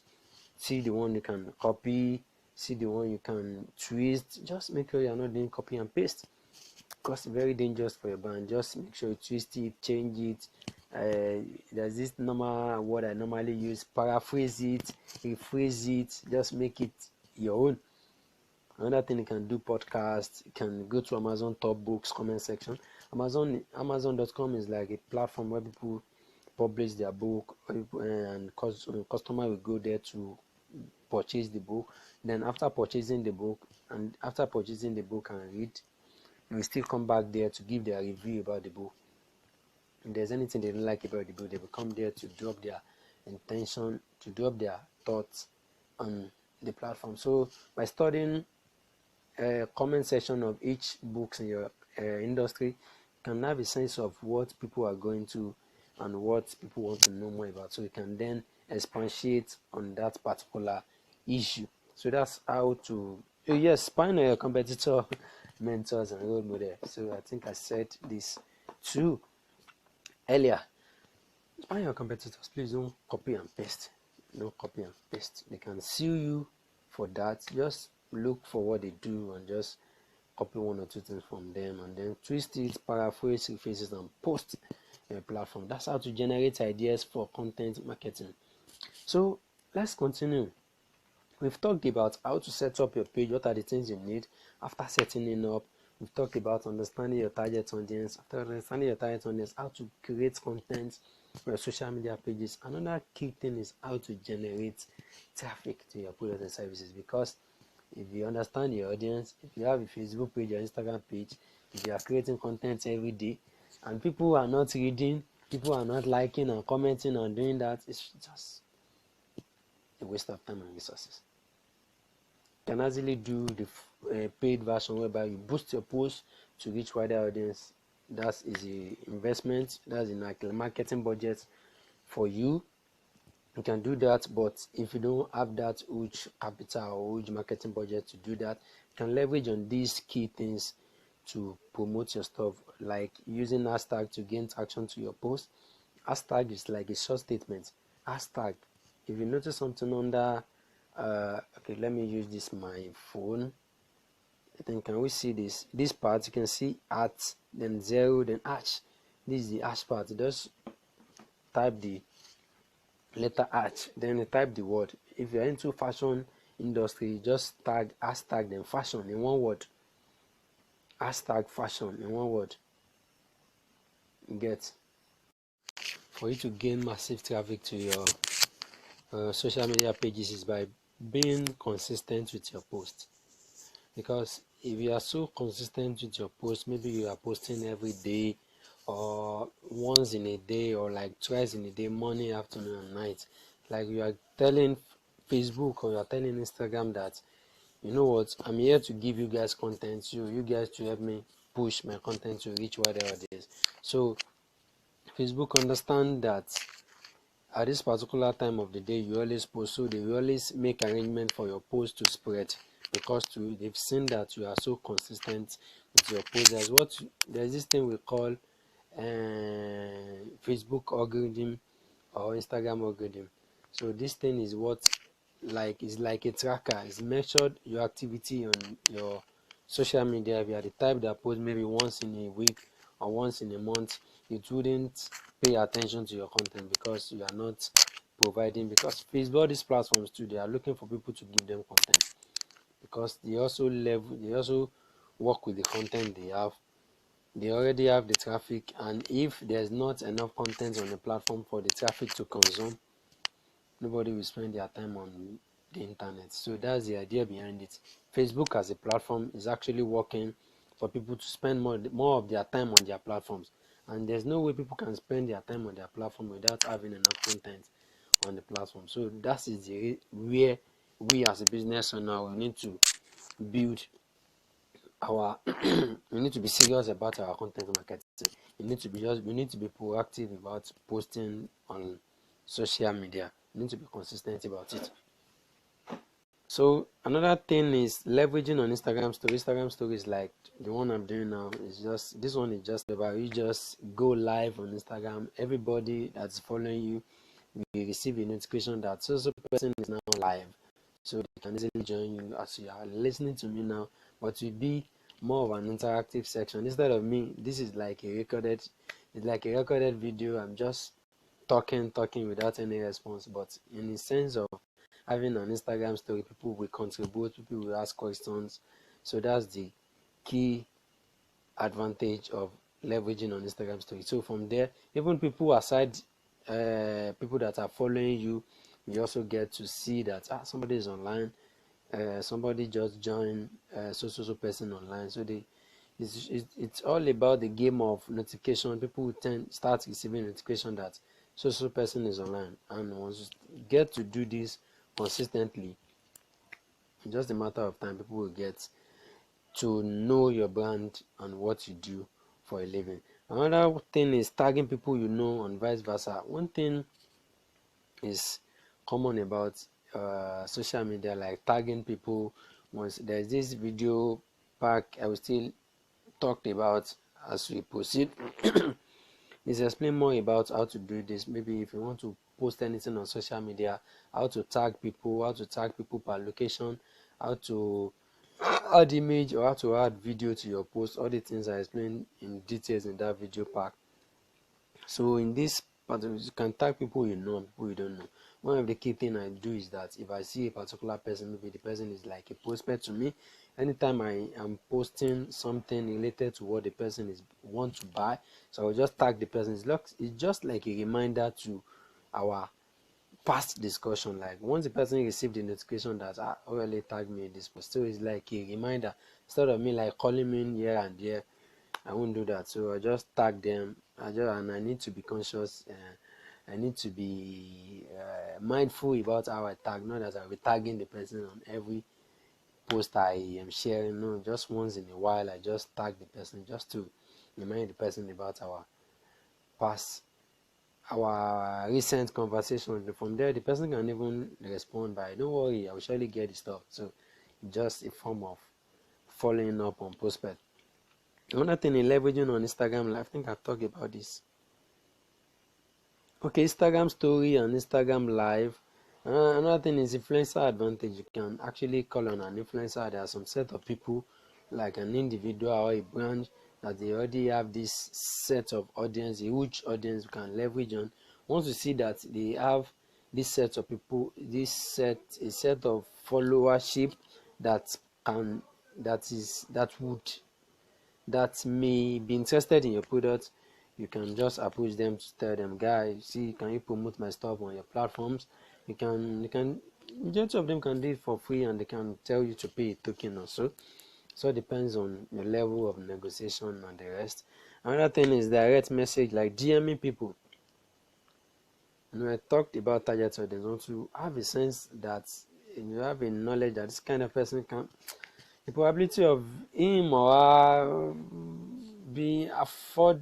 Speaker 1: see the one you can copy, see the one you can twist. Just make sure you're not doing copy and paste, because it's very dangerous for your brand. Just make sure you twist it, change it. There's this normal word I normally use: paraphrase it, rephrase it, just make it your own. Another thing, you can do podcasts. You can go to Amazon top books comment section. Amazon.com is like a platform where people publish their book, and customer will go there to purchase the book. Then after purchasing the book and read, they will still come back there to give their review about the book. If there's anything they don't like about the book, they will come there to drop their intention, to drop their thoughts on the platform. So by studying comment section of each books in your industry, you can have a sense of what people are going to and what people want to know more about, so you can then expatiate on that particular issue. So that's how to find your competitor, mentors and role model. So I think I said this too earlier. Find your competitors. Please don't copy and paste. Don't copy and paste. They can sue you for that. Just look for what they do and just copy one or two things from them, and then twist it, paraphrase, rephrase it, and post platform. That's how to generate ideas for content marketing. So let's continue. We've talked about how to set up your page, what are the things you need after setting it up. We've talked about understanding your target audience. After understanding your target audience, how to create content for your social media pages. Another key thing is how to generate traffic to your products and services, because if you understand your audience, if you have a Facebook page or Instagram page, if you are creating content every day and people are not reading, people are not liking and commenting and doing that, it's just a waste of time and resources. You can easily do the paid version whereby you boost your post to reach wider audience. That is a investment. That's like a marketing budget for you. You can do that, but if you don't have that huge capital or huge marketing budget to do that, you can leverage on these key things to promote your stuff, like using hashtag to gain traction to your post. Hashtag is like a short statement. Hashtag, if you notice something under okay, let me use this my phone. Then can we see this part? You can see at, then zero, then hash. This is the hash part. Just type the letter H, then you type the word. If you're into fashion industry, just tag hashtag then fashion in one word. Hashtag fashion in one word. You get, for you to gain massive traffic to your social media pages is by being consistent with your post. Because if you are so consistent with your post, maybe you are posting every day or once in a day or like twice in a day, morning, afternoon and night, like you are telling Facebook or you are telling Instagram that, you know what, I'm here to give you guys content, you guys to help me push my content to reach wider audience. So Facebook understand that at this particular time of the day you always post, so they will always make arrangement for your post to spread, because they've seen that you are so consistent with your post. There's this thing we call Facebook algorithm or Instagram algorithm. So this thing is what, like, is like a tracker. It's measured your activity on your social media. If you are the type that post maybe once in a week or once in a month, it wouldn't pay attention to your content because you are not providing. Because Facebook, all these platforms too, they are looking for people to give them content, because they also work with the content they have. They already have the traffic, and if there's not enough content on the platform for the traffic to consume, nobody will spend their time on the internet. So that's the idea behind it. Facebook as a platform is actually working for people to spend more of their time on their platforms, and there's no way people can spend their time on their platform without having enough content on the platform. So that is where we as a business owner, we need to build our we need to be serious about our content marketing. We need to be proactive about posting on social media. We need to be consistent about it. So another thing is leveraging on Instagram stories. Instagram stories like the one I'm doing now is just, this one is just about you just go live on Instagram. Everybody that's following you will receive a notification that so person is now live. So they can easily join you as you are listening to me now, but it will be more of an interactive section instead of me. This is like it's like a recorded video. I'm just talking without any response, but in the sense of having an Instagram story, people will contribute, people will ask questions. So that's the key advantage of leveraging on Instagram story. So from there, even people aside people that are following you, you also get to see that somebody is online, somebody just joined so person online. So it's all about the game of notification. People will start receiving notification that so person is online, and once you get to do this consistently, in just a matter of time, people will get to know your brand and what you do for a living. Another thing is tagging people you know, and vice versa. One thing is common about social media, like tagging people. Once there's this video pack I will still talk about as we proceed. Is explain more about how to do this. Maybe if you want to post anything on social media, how to tag people per location, how to add image or how to add video to your post. All the things I explained in details in that video pack. So in this part, you can tag people you know and people you don't know. One of the key thing I do is that if I see a particular person, maybe the person is like a prospect to me, anytime I am posting something related to what the person is want to buy, so I will just tag the person. It's just like a reminder to our past discussion. Like once the person received the notification that already tagged me in this post, so it's like a reminder instead of me like calling me in here and there. I won't do that. So I just tag them. And I need to be conscious. I need to be mindful about how I tag. Not that I'll be tagging the person on every post I am sharing. No, just once in a while I just tag the person just to remind the person about past, our recent conversation. From there, the person can even respond by, "Don't worry, I will surely get the stuff." So, just a form of following up on prospect. Another thing in leveraging on Instagram Live, I think I've talked about this. Okay, Instagram story and Instagram Live. Another thing is influencer advantage. You can actually call on an influencer. There are some set of people, like an individual or a brand, that they already have this set of audience, a huge audience you can leverage on. Once you see that they have this set of people, a set of followership that can, that may be interested in your product, you can just approach them to tell them, guys, see, can you promote my stuff on your platforms? Majority of them can do it for free, and they can tell you to pay a token or so. So it depends on your level of negotiation and the rest. Another thing is direct message, like DMing people. I talked about target audience. Want to have a sense that you have a knowledge that this kind of person can, the probability of him or her being afford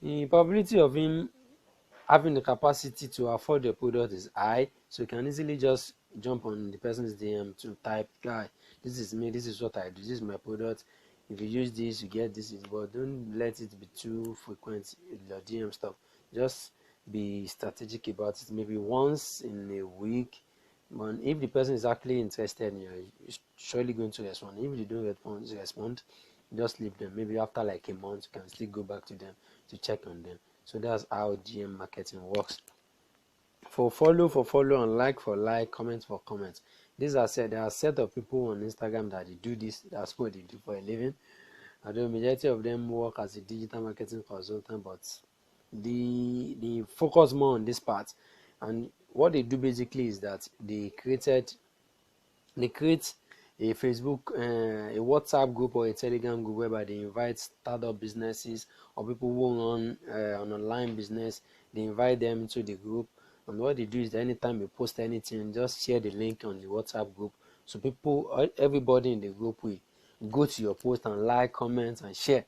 Speaker 1: the probability of him having the capacity to afford the product is high, so you can easily just jump on the person's DM to type, guy, this is me, this is what I do, this is my product, if you use this you get this, but don't let it be too frequent in your DM stuff. Just be strategic about it, maybe once in a week. But if the person is actually interested in you, you're surely going to respond. If you don't respond, just leave them. Maybe after like a month, you can still go back to them to check on them. So that's how DM marketing works. For follow, and like for like, comment for comment. There are a set of people on Instagram that they do this. That's what they do for a living. Although majority of them work as a digital marketing consultant, but they focus more on this part. And what they do basically is that they create a Facebook, a WhatsApp group or a Telegram group whereby they invite startup businesses or people who run an online business. They invite them into the group, and what they do is that anytime you post anything, just share the link on the WhatsApp group. So everybody in the group will go to your post and like, comment, and share.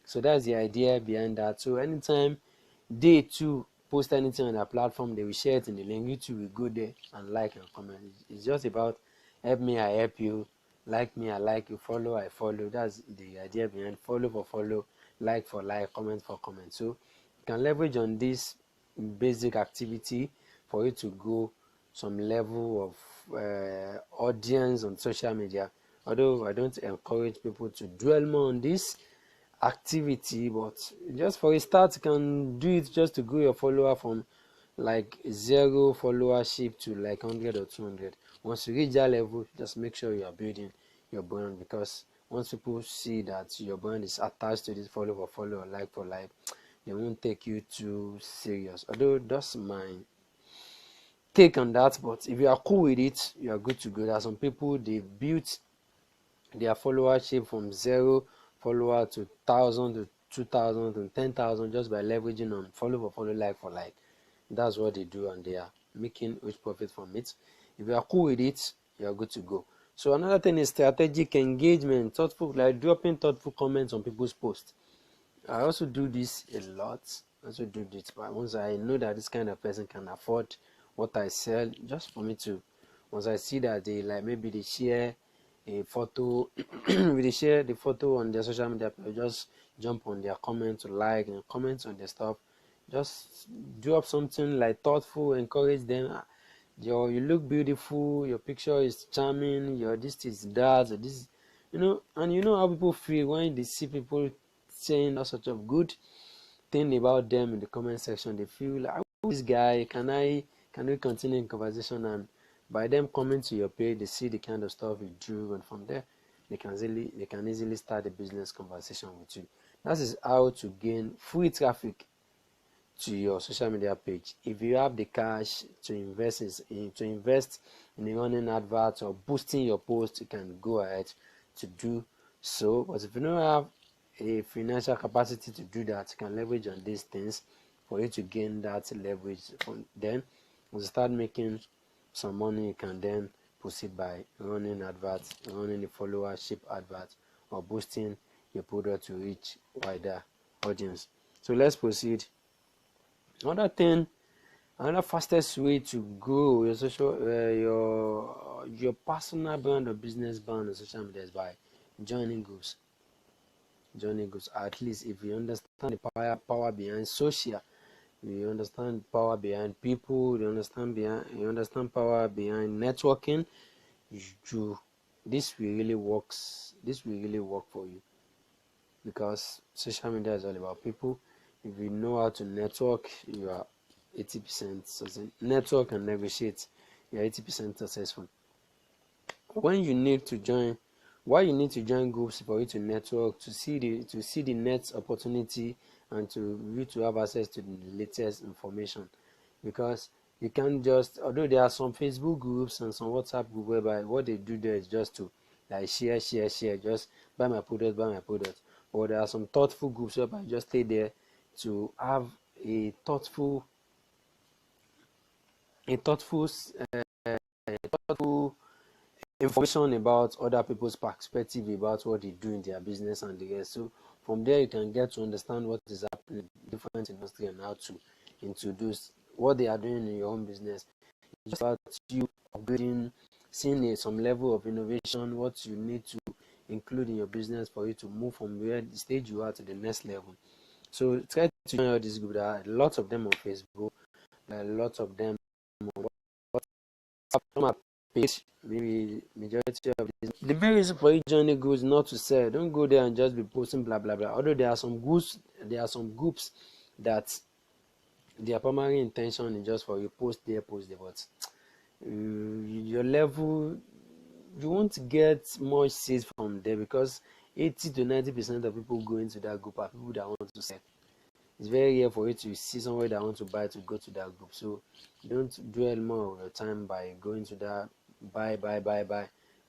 Speaker 1: So that's the idea behind that. So anytime they too post anything on their platform, they will share it in the link. You too will go there and like and comment. It's just about help me, I help you, like me, I like you, follow, I follow. That's the idea behind follow for follow, like for like, comment for comment. So you can leverage on this basic activity for you to go some level of audience on social media. Although I don't encourage people to dwell more on this activity, but just for a start, you can do it just to grow your follower from like 0 followership to like 100 or 200. Once you reach that level, just make sure you are building your brand, because once people see that your brand is attached to this follow for follow or like for like, they won't take you too serious. Although that's my take on that, but if you are cool with it, you are good to go. There are some people, they built their followership from 0 follower to 1,000 to 2,000 to 10,000 just by leveraging on follow for follow, like for like. That's what they do, and they are making huge profit from it. If you are cool with it, you are good to go. So another thing is strategic engagement, thoughtful, like dropping thoughtful comments on people's posts. I also do this a lot. But once I know that this kind of person can afford what I sell, just for me to, once I see that they like, maybe they share a photo, they share the photo on their social media, just jump on their comment to like and comment on their stuff. Just do up something like thoughtful, encourage them. You look beautiful, your picture is charming, your this is that, this, and you know how people feel when they see people saying all sorts of good thing about them in the comment section. They feel like, who is this guy? Can we continue in conversation? And by them coming to your page, they see the kind of stuff you do, and from there they can easily start a business conversation with you. That is how to gain free traffic to your social media page. If you have the cash to invest in running adverts or boosting your post, you can go ahead to do so. But if you don't have a financial capacity to do that, you can leverage on these things for you to gain that leverage. Then when you start making some money, you can then proceed by running adverts, running a followership advert, or boosting your product to reach wider audience. So let's proceed. Another fastest way to grow your your personal brand or business brand on social media is by joining groups. Joining groups, at least if you understand the power behind social, you understand power behind people, you understand power behind networking. You this will really works. This will really work for you, because social media is all about people. If you know how to network, you are 80% successful. Network and negotiate, you are 80% successful. When you need to join, why you need to join groups? For you to network, to see the next opportunity, and to you to have access to the latest information. Because you can't just, although there are some Facebook groups and some WhatsApp group whereby what they do there is just to like share, just buy my product, or there are some thoughtful groups whereby you just stay there to have a thoughtful a thoughtful thoughtful information about other people's perspective about what they do in their business and the rest. So from there you can get to understand what is happening in different industry and how to introduce what they are doing in your own business. It's just about you upgrading, seeing some level of innovation, what you need to include in your business for you to move from where the stage you are to the next level. So try to join all these groups. There are lots of them on Facebook, there are lots of them on WhatsApp page. Maybe majority of this. The main reason for you joining groups is not to sell. Don't go there and just be posting blah blah blah. Although there are some groups that their primary intention is just for you post there, but your level, you won't get much sales from there, because 80 to 90% of people go into that group are people that want to sell. It's very rare for you to see somebody that wants to buy to go to that group. So don't dwell more of your time by going to that buy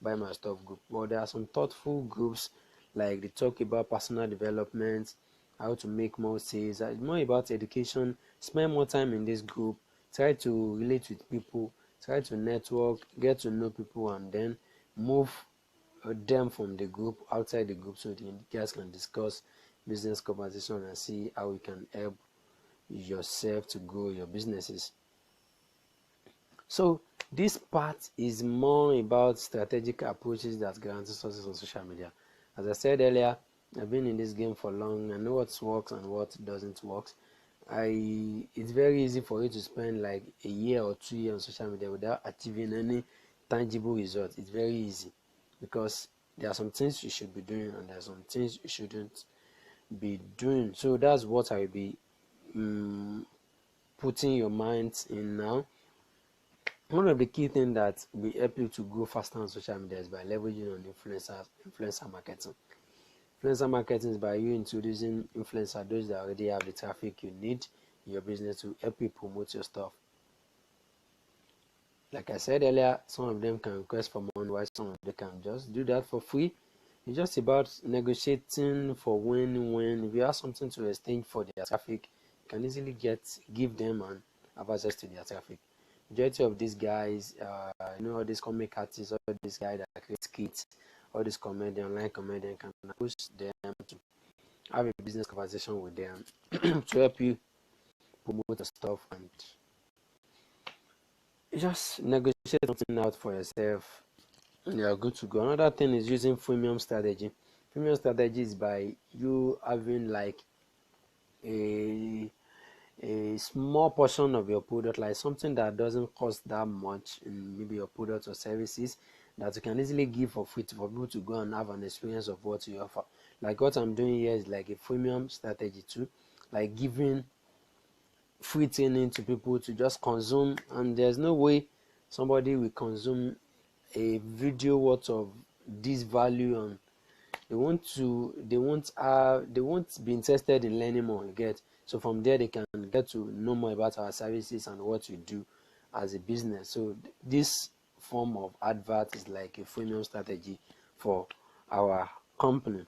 Speaker 1: my stuff group. But there are some thoughtful groups, like they talk about personal development, how to make more sales. It's more about education. Spend more time in this group. Try to relate with people. Try to network, get to know people, and then move them from the group outside the group, so the guys can discuss business conversation and see how you can help yourself to grow your businesses. So this part is more about strategic approaches that guarantee success on social media. As I said earlier, I've been in this game for long. I know what works and what doesn't work. It's very easy for you to spend like a year or 2 years on social media without achieving any tangible results. It's very easy, because there are some things you should be doing and there are some things you shouldn't be doing. So that's what I will be putting your minds in now. One of the key things that will help you to grow faster on social media is by leveraging on influencer marketing. Influencer marketing is by you introducing influencers, those that already have the traffic you need in your business, to help you promote your stuff. Like I said earlier, some of them can request for money, while some of them can just do that for free. It's just about negotiating for win-win. If you have something to exchange for their traffic, you can easily give them and have access to their traffic. Majority of these guys, all these comic artists, all these guys that create skits, all these online comedian can push them to have a business conversation with them to help you promote the stuff, and just negotiate something out for yourself, and you're good to go. Another thing is using freemium strategy. Freemium strategy is by you having like a small portion of your product, like something that doesn't cost that much in maybe your product or services, that you can easily give for free for people to go and have an experience of what you offer. Like what I'm doing here is like a freemium strategy too. like giving free training to people to just consume, and there's no way somebody will consume a video worth of this value, and they won't be interested in learning more, you get. So from there they can get to know more about our services and what we do as a business. So this form of advert is like a freemium strategy for our company.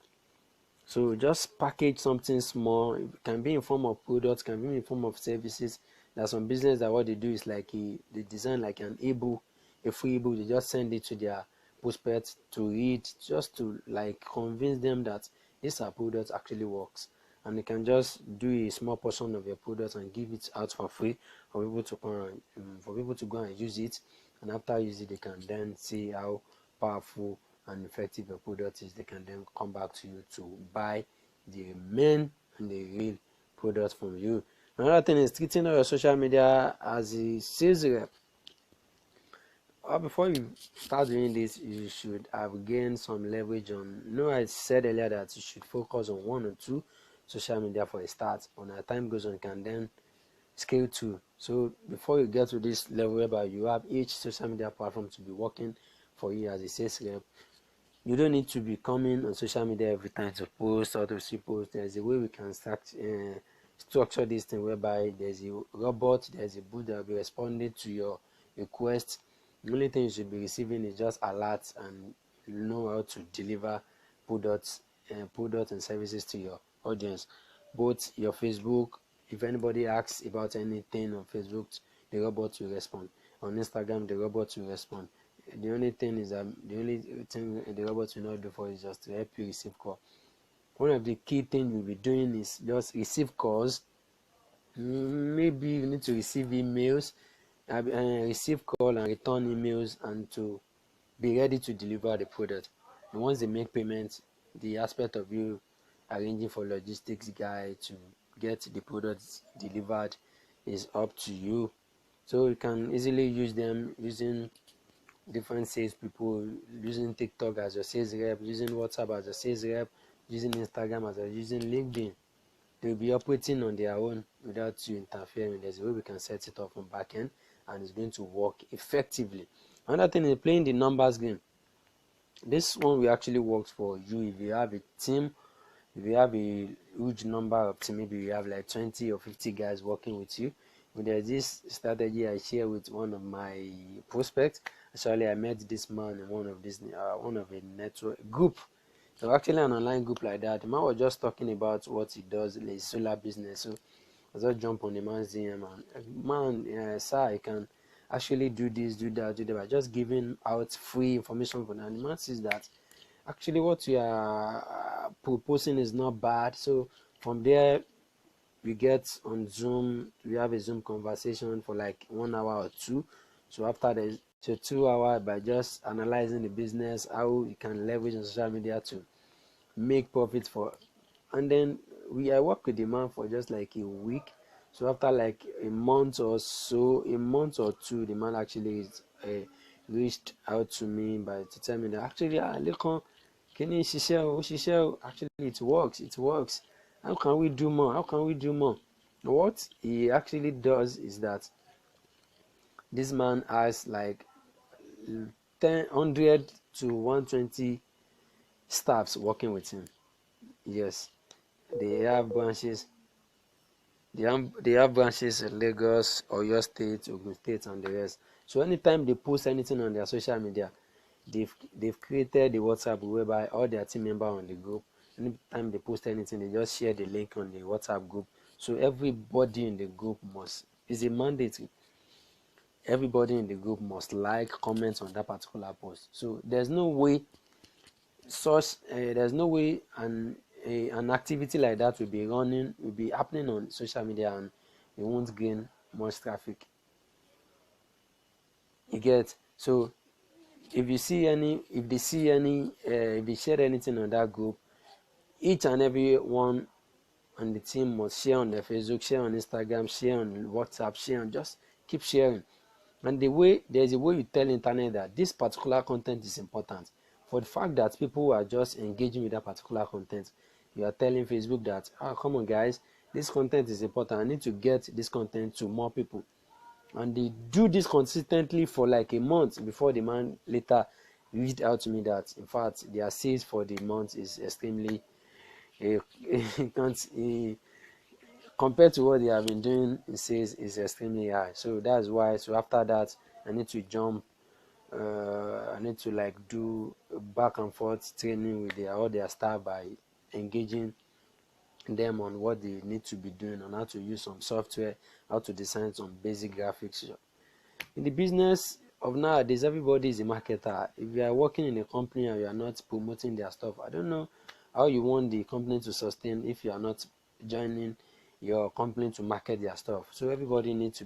Speaker 1: So just package something small. It can be in form of products, can be in form of services. There's some business that what they do is like they design like an ebook, a free ebook. They just send it to their prospects to read, just to like convince them that this our product actually works. And they can just do a small portion of your product and give it out for free for people to come and, for people to go and use it. And after using it, they can then see how powerful and effective your product is. They can then come back to you to buy the main and the real product from you. Another thing is treating all your social media as a sales rep. Before you start doing this, you should have gained some leverage on. I said earlier that you should focus on one or two social media for a start. When as time goes on, you can then scale to. So before you get to this level whereby you have each social media platform to be working for you as a sales rep, you don't need to be coming on social media every time to post or to see post. There's a way we can start structure this thing whereby there's a robot, there's a bot that will be responding to your request. The only thing you should be receiving is just alerts and know how to deliver products and services to your audience. Both your Facebook, if anybody asks about anything on Facebook, the robot will respond. On Instagram, the robot will respond. The only thing is that the only thing the robot will not do for is just to help you receive call. One of the key things you'll be doing is just receive calls. Maybe you need to receive emails, receive call and return emails, and to be ready to deliver the product. And once they make payments, the aspect of you arranging for logistics guy to get the products delivered is up to you. So you can easily use them using different sales people, using TikTok as your sales rep, using WhatsApp as your sales rep, using Instagram as your, using LinkedIn. They'll be operating on their own without you interfering. There's a way we can set it up from back end, and it's going to work effectively. Another thing is playing the numbers game. This one will actually work for you if you have a team. If you have a huge number of team, maybe you have like 20 or 50 guys working with you. But there's this strategy I share with one of my prospects. Actually, I met this man in one of a network group. So actually an online group like that. The man was just talking about what he does, his solar business. So I just jump on the man's DM and man, sir, I can actually do this, do that, do that. By just giving out free information for them. And the man says that actually what you are proposing is not bad. So from there we get on Zoom, we have a Zoom conversation for like 1 hour or two. So after the 2 hour, by just analyzing the business, how you can leverage on social media to make profit for, and then I work with the man for just like a week. So after like a month or so, a month or two, the man actually reached out to me by to tell me that actually Lekan, can you share? Actually it works. How can we do more? What he actually does is that this man has like 100 to 120 staffs working with him. Yes, they have branches. They have branches in Lagos, Oyo State, Ogun State, and the rest. So anytime they post anything on their social media, they've created the WhatsApp group whereby all their team members on the group, anytime they post anything, they just share the link on the WhatsApp group. So everybody in the group must, is a mandate. Everybody in the group must like, comment on that particular post. So there's no way an activity like that will be happening on social media, and we won't gain much traffic. You get. So if they share anything on that group, each and every one on the team must share on their Facebook, share on Instagram, share on WhatsApp, share on, just keep sharing. And there's a way you tell internet that this particular content is important. For the fact that people are just engaging with that particular content, you are telling Facebook that, come on guys, this content is important. I need to get this content to more people. And they do this consistently for like a month before the man later reached out to me that in fact their sales for the month is extremely compared to what they have been doing in sales is extremely high. So that's why. So after that, I need to jump. I need to like do back and forth training with all their staff by engaging them on what they need to be doing, on how to use some software, how to design some basic graphics. In the business of nowadays, everybody is a marketer. If you are working in a company and you are not promoting their stuff, I don't know how you want the company to sustain if you are not joining your company to market their stuff. So everybody needs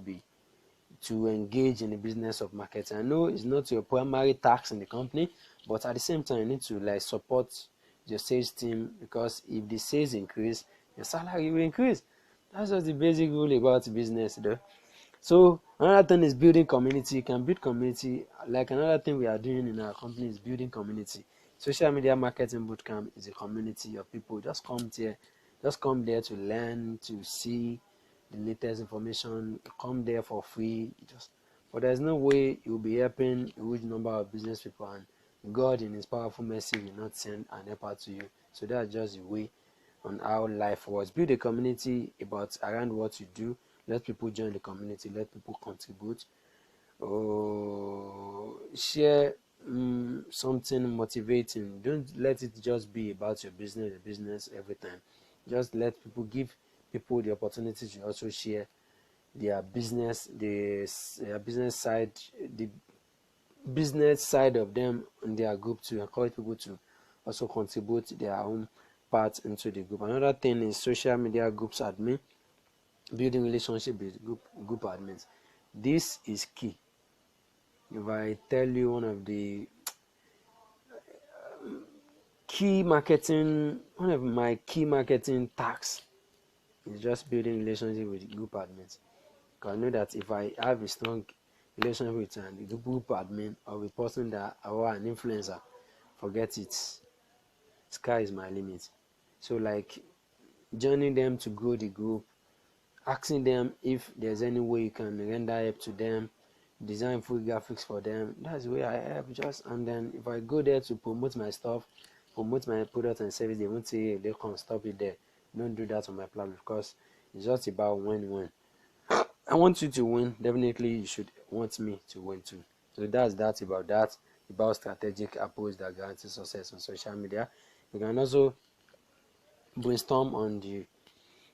Speaker 1: to engage in the business of marketing. I know it's not your primary task in the company, but at the same time you need to like support your sales team, because if the sales increase, your salary will increase. That's just the basic rule about business though. So another thing is building community. You can build community. Like another thing we are doing in our company is building community. Social media marketing bootcamp is a community of people. Just come there to learn, to see the latest information. Come there for free. But there's no way you'll be helping a huge number of business people, and God in His powerful mercy will not send an helper to you. So that's just the way on how life works. Build a community around what you do. Let people join the community. Let people contribute. Share something motivating. Don't let it just be about your business every time. Just give people the opportunity to also share their business side, the business side of them in their group, to encourage people to also contribute their own part into the group. Another thing is social media groups admin, building relationship with group admins. This is key. If I tell you one of my key marketing tasks is just building relationship with group admins. Because I know that if I have a strong relationship with the group admin or a person or an influencer, forget it. Sky is my limit. So like joining them to grow the group, asking them if there's any way you can render help to them, design full graphics for them. That's the way I help. And then if I go there to promote my stuff, promote my product and service, they won't say, hey, they can't stop it there. Don't do that on my platform, because it's just about win-win. I want you to win. Definitely you should want me to win too. So that's about strategic approach that guarantees success on social media. You can also brainstorm on the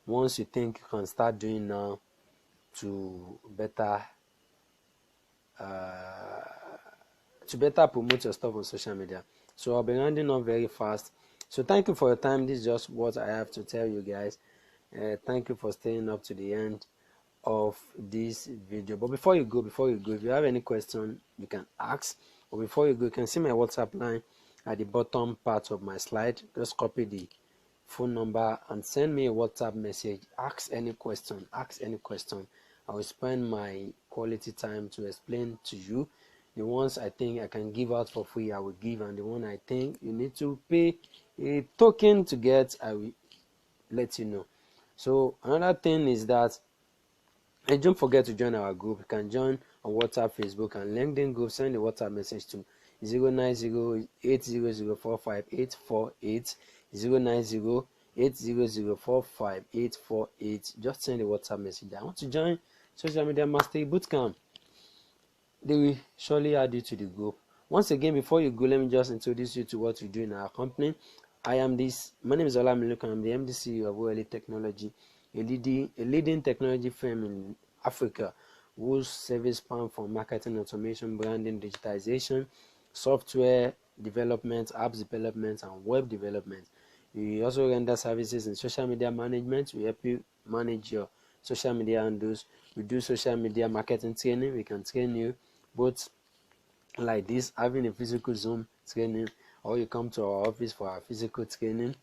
Speaker 1: ones you think you can start doing now to better promote your stuff on social media. So I'll be rounding up very fast. So thank you for your time. This is just what I have to tell you guys. Thank you for staying up to the end of this video. But before you go, if you have any question, you can ask. Or before you go, you can see my WhatsApp line at the bottom part of my slide. Just copy the phone number and send me a WhatsApp message. Ask any question. I will spend my quality time to explain to you. The ones I think I can give out for free, I will give, and the one I think you need to pay a token to get, I will let you know. So another thing is that, and don't forget to join our group. You can join on WhatsApp, Facebook, and LinkedIn group. Send a WhatsApp message to 090-80045848, 090-80045848. Just send a WhatsApp message. I want to join Social Media Mastery Bootcamp. They will surely add you to the group. Once again, before you go, let me just introduce you to what we do in our company. My name is Olamilekan. I'm the MD of OLE Technology, a leading technology firm in Africa, whose service span from marketing automation, branding, digitization, software development, apps development, and web development. We also render services in social media management. We help you manage your social media handles. We do social media marketing training. We can train you both like this, having a physical Zoom training, or you come to our office for our physical training.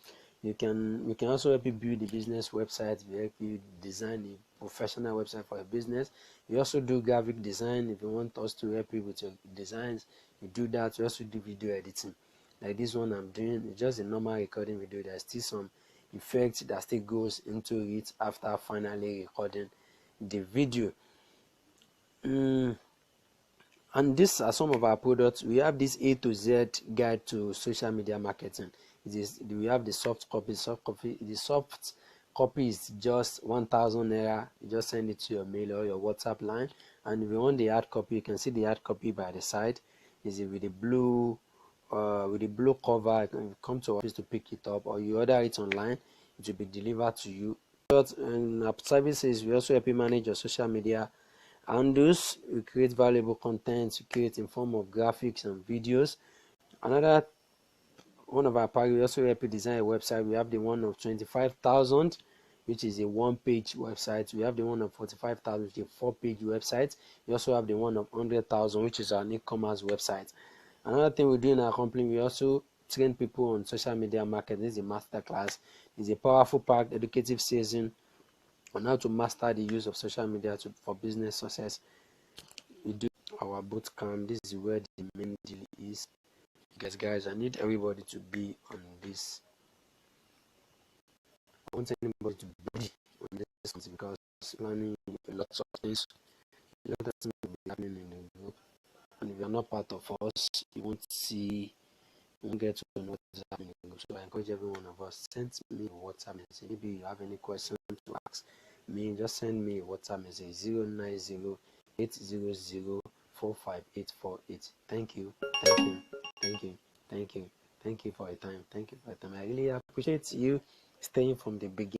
Speaker 1: We can also help you build a business website. We help you design a professional website for a business. We also do graphic design. If you want us to help you with your designs, we do that. We also do video editing. Like this one I'm doing, it's just a normal recording video. There's still some effect that still goes into it after finally recording the video. And these are some of our products. We have this A to Z guide to social media marketing. We have the soft copy. The soft copy is just 1,000 naira. You just send it to your mail or your WhatsApp line. And if you want the hard copy, you can see the hard copy by the side. Is it with the blue cover? You can come to our office to pick it up, or you order it online. It will be delivered to you. And our services, we also help you manage your social media handles. We create valuable content, we create in form of graphics and videos. Another one of our packages, we also help you design a website. We have the one of 25,000, which is a one-page website. We have the one of 45,000, which is a four-page website. We also have the one of 100,000, which is our e-commerce website. Another thing we do in our company, we also train people on social media marketing. This is a masterclass. It's a powerful packed educative season on how to master the use of social media for business success. We do our boot camp. This is where the main deal is. Guys, I need everybody to be on this. I want anybody to be on this because planning lots of things. A lot of things will be happening in the group. And if you're not part of us, you won't get to know what's happening in the group. So I encourage every one of us, send me a WhatsApp message. Maybe you have any questions to ask me, just send me a WhatsApp message 090-800-45848. Thank you, thank you, thank you, thank you, thank you for your time. Thank you for your time. I really appreciate you staying from the beginning.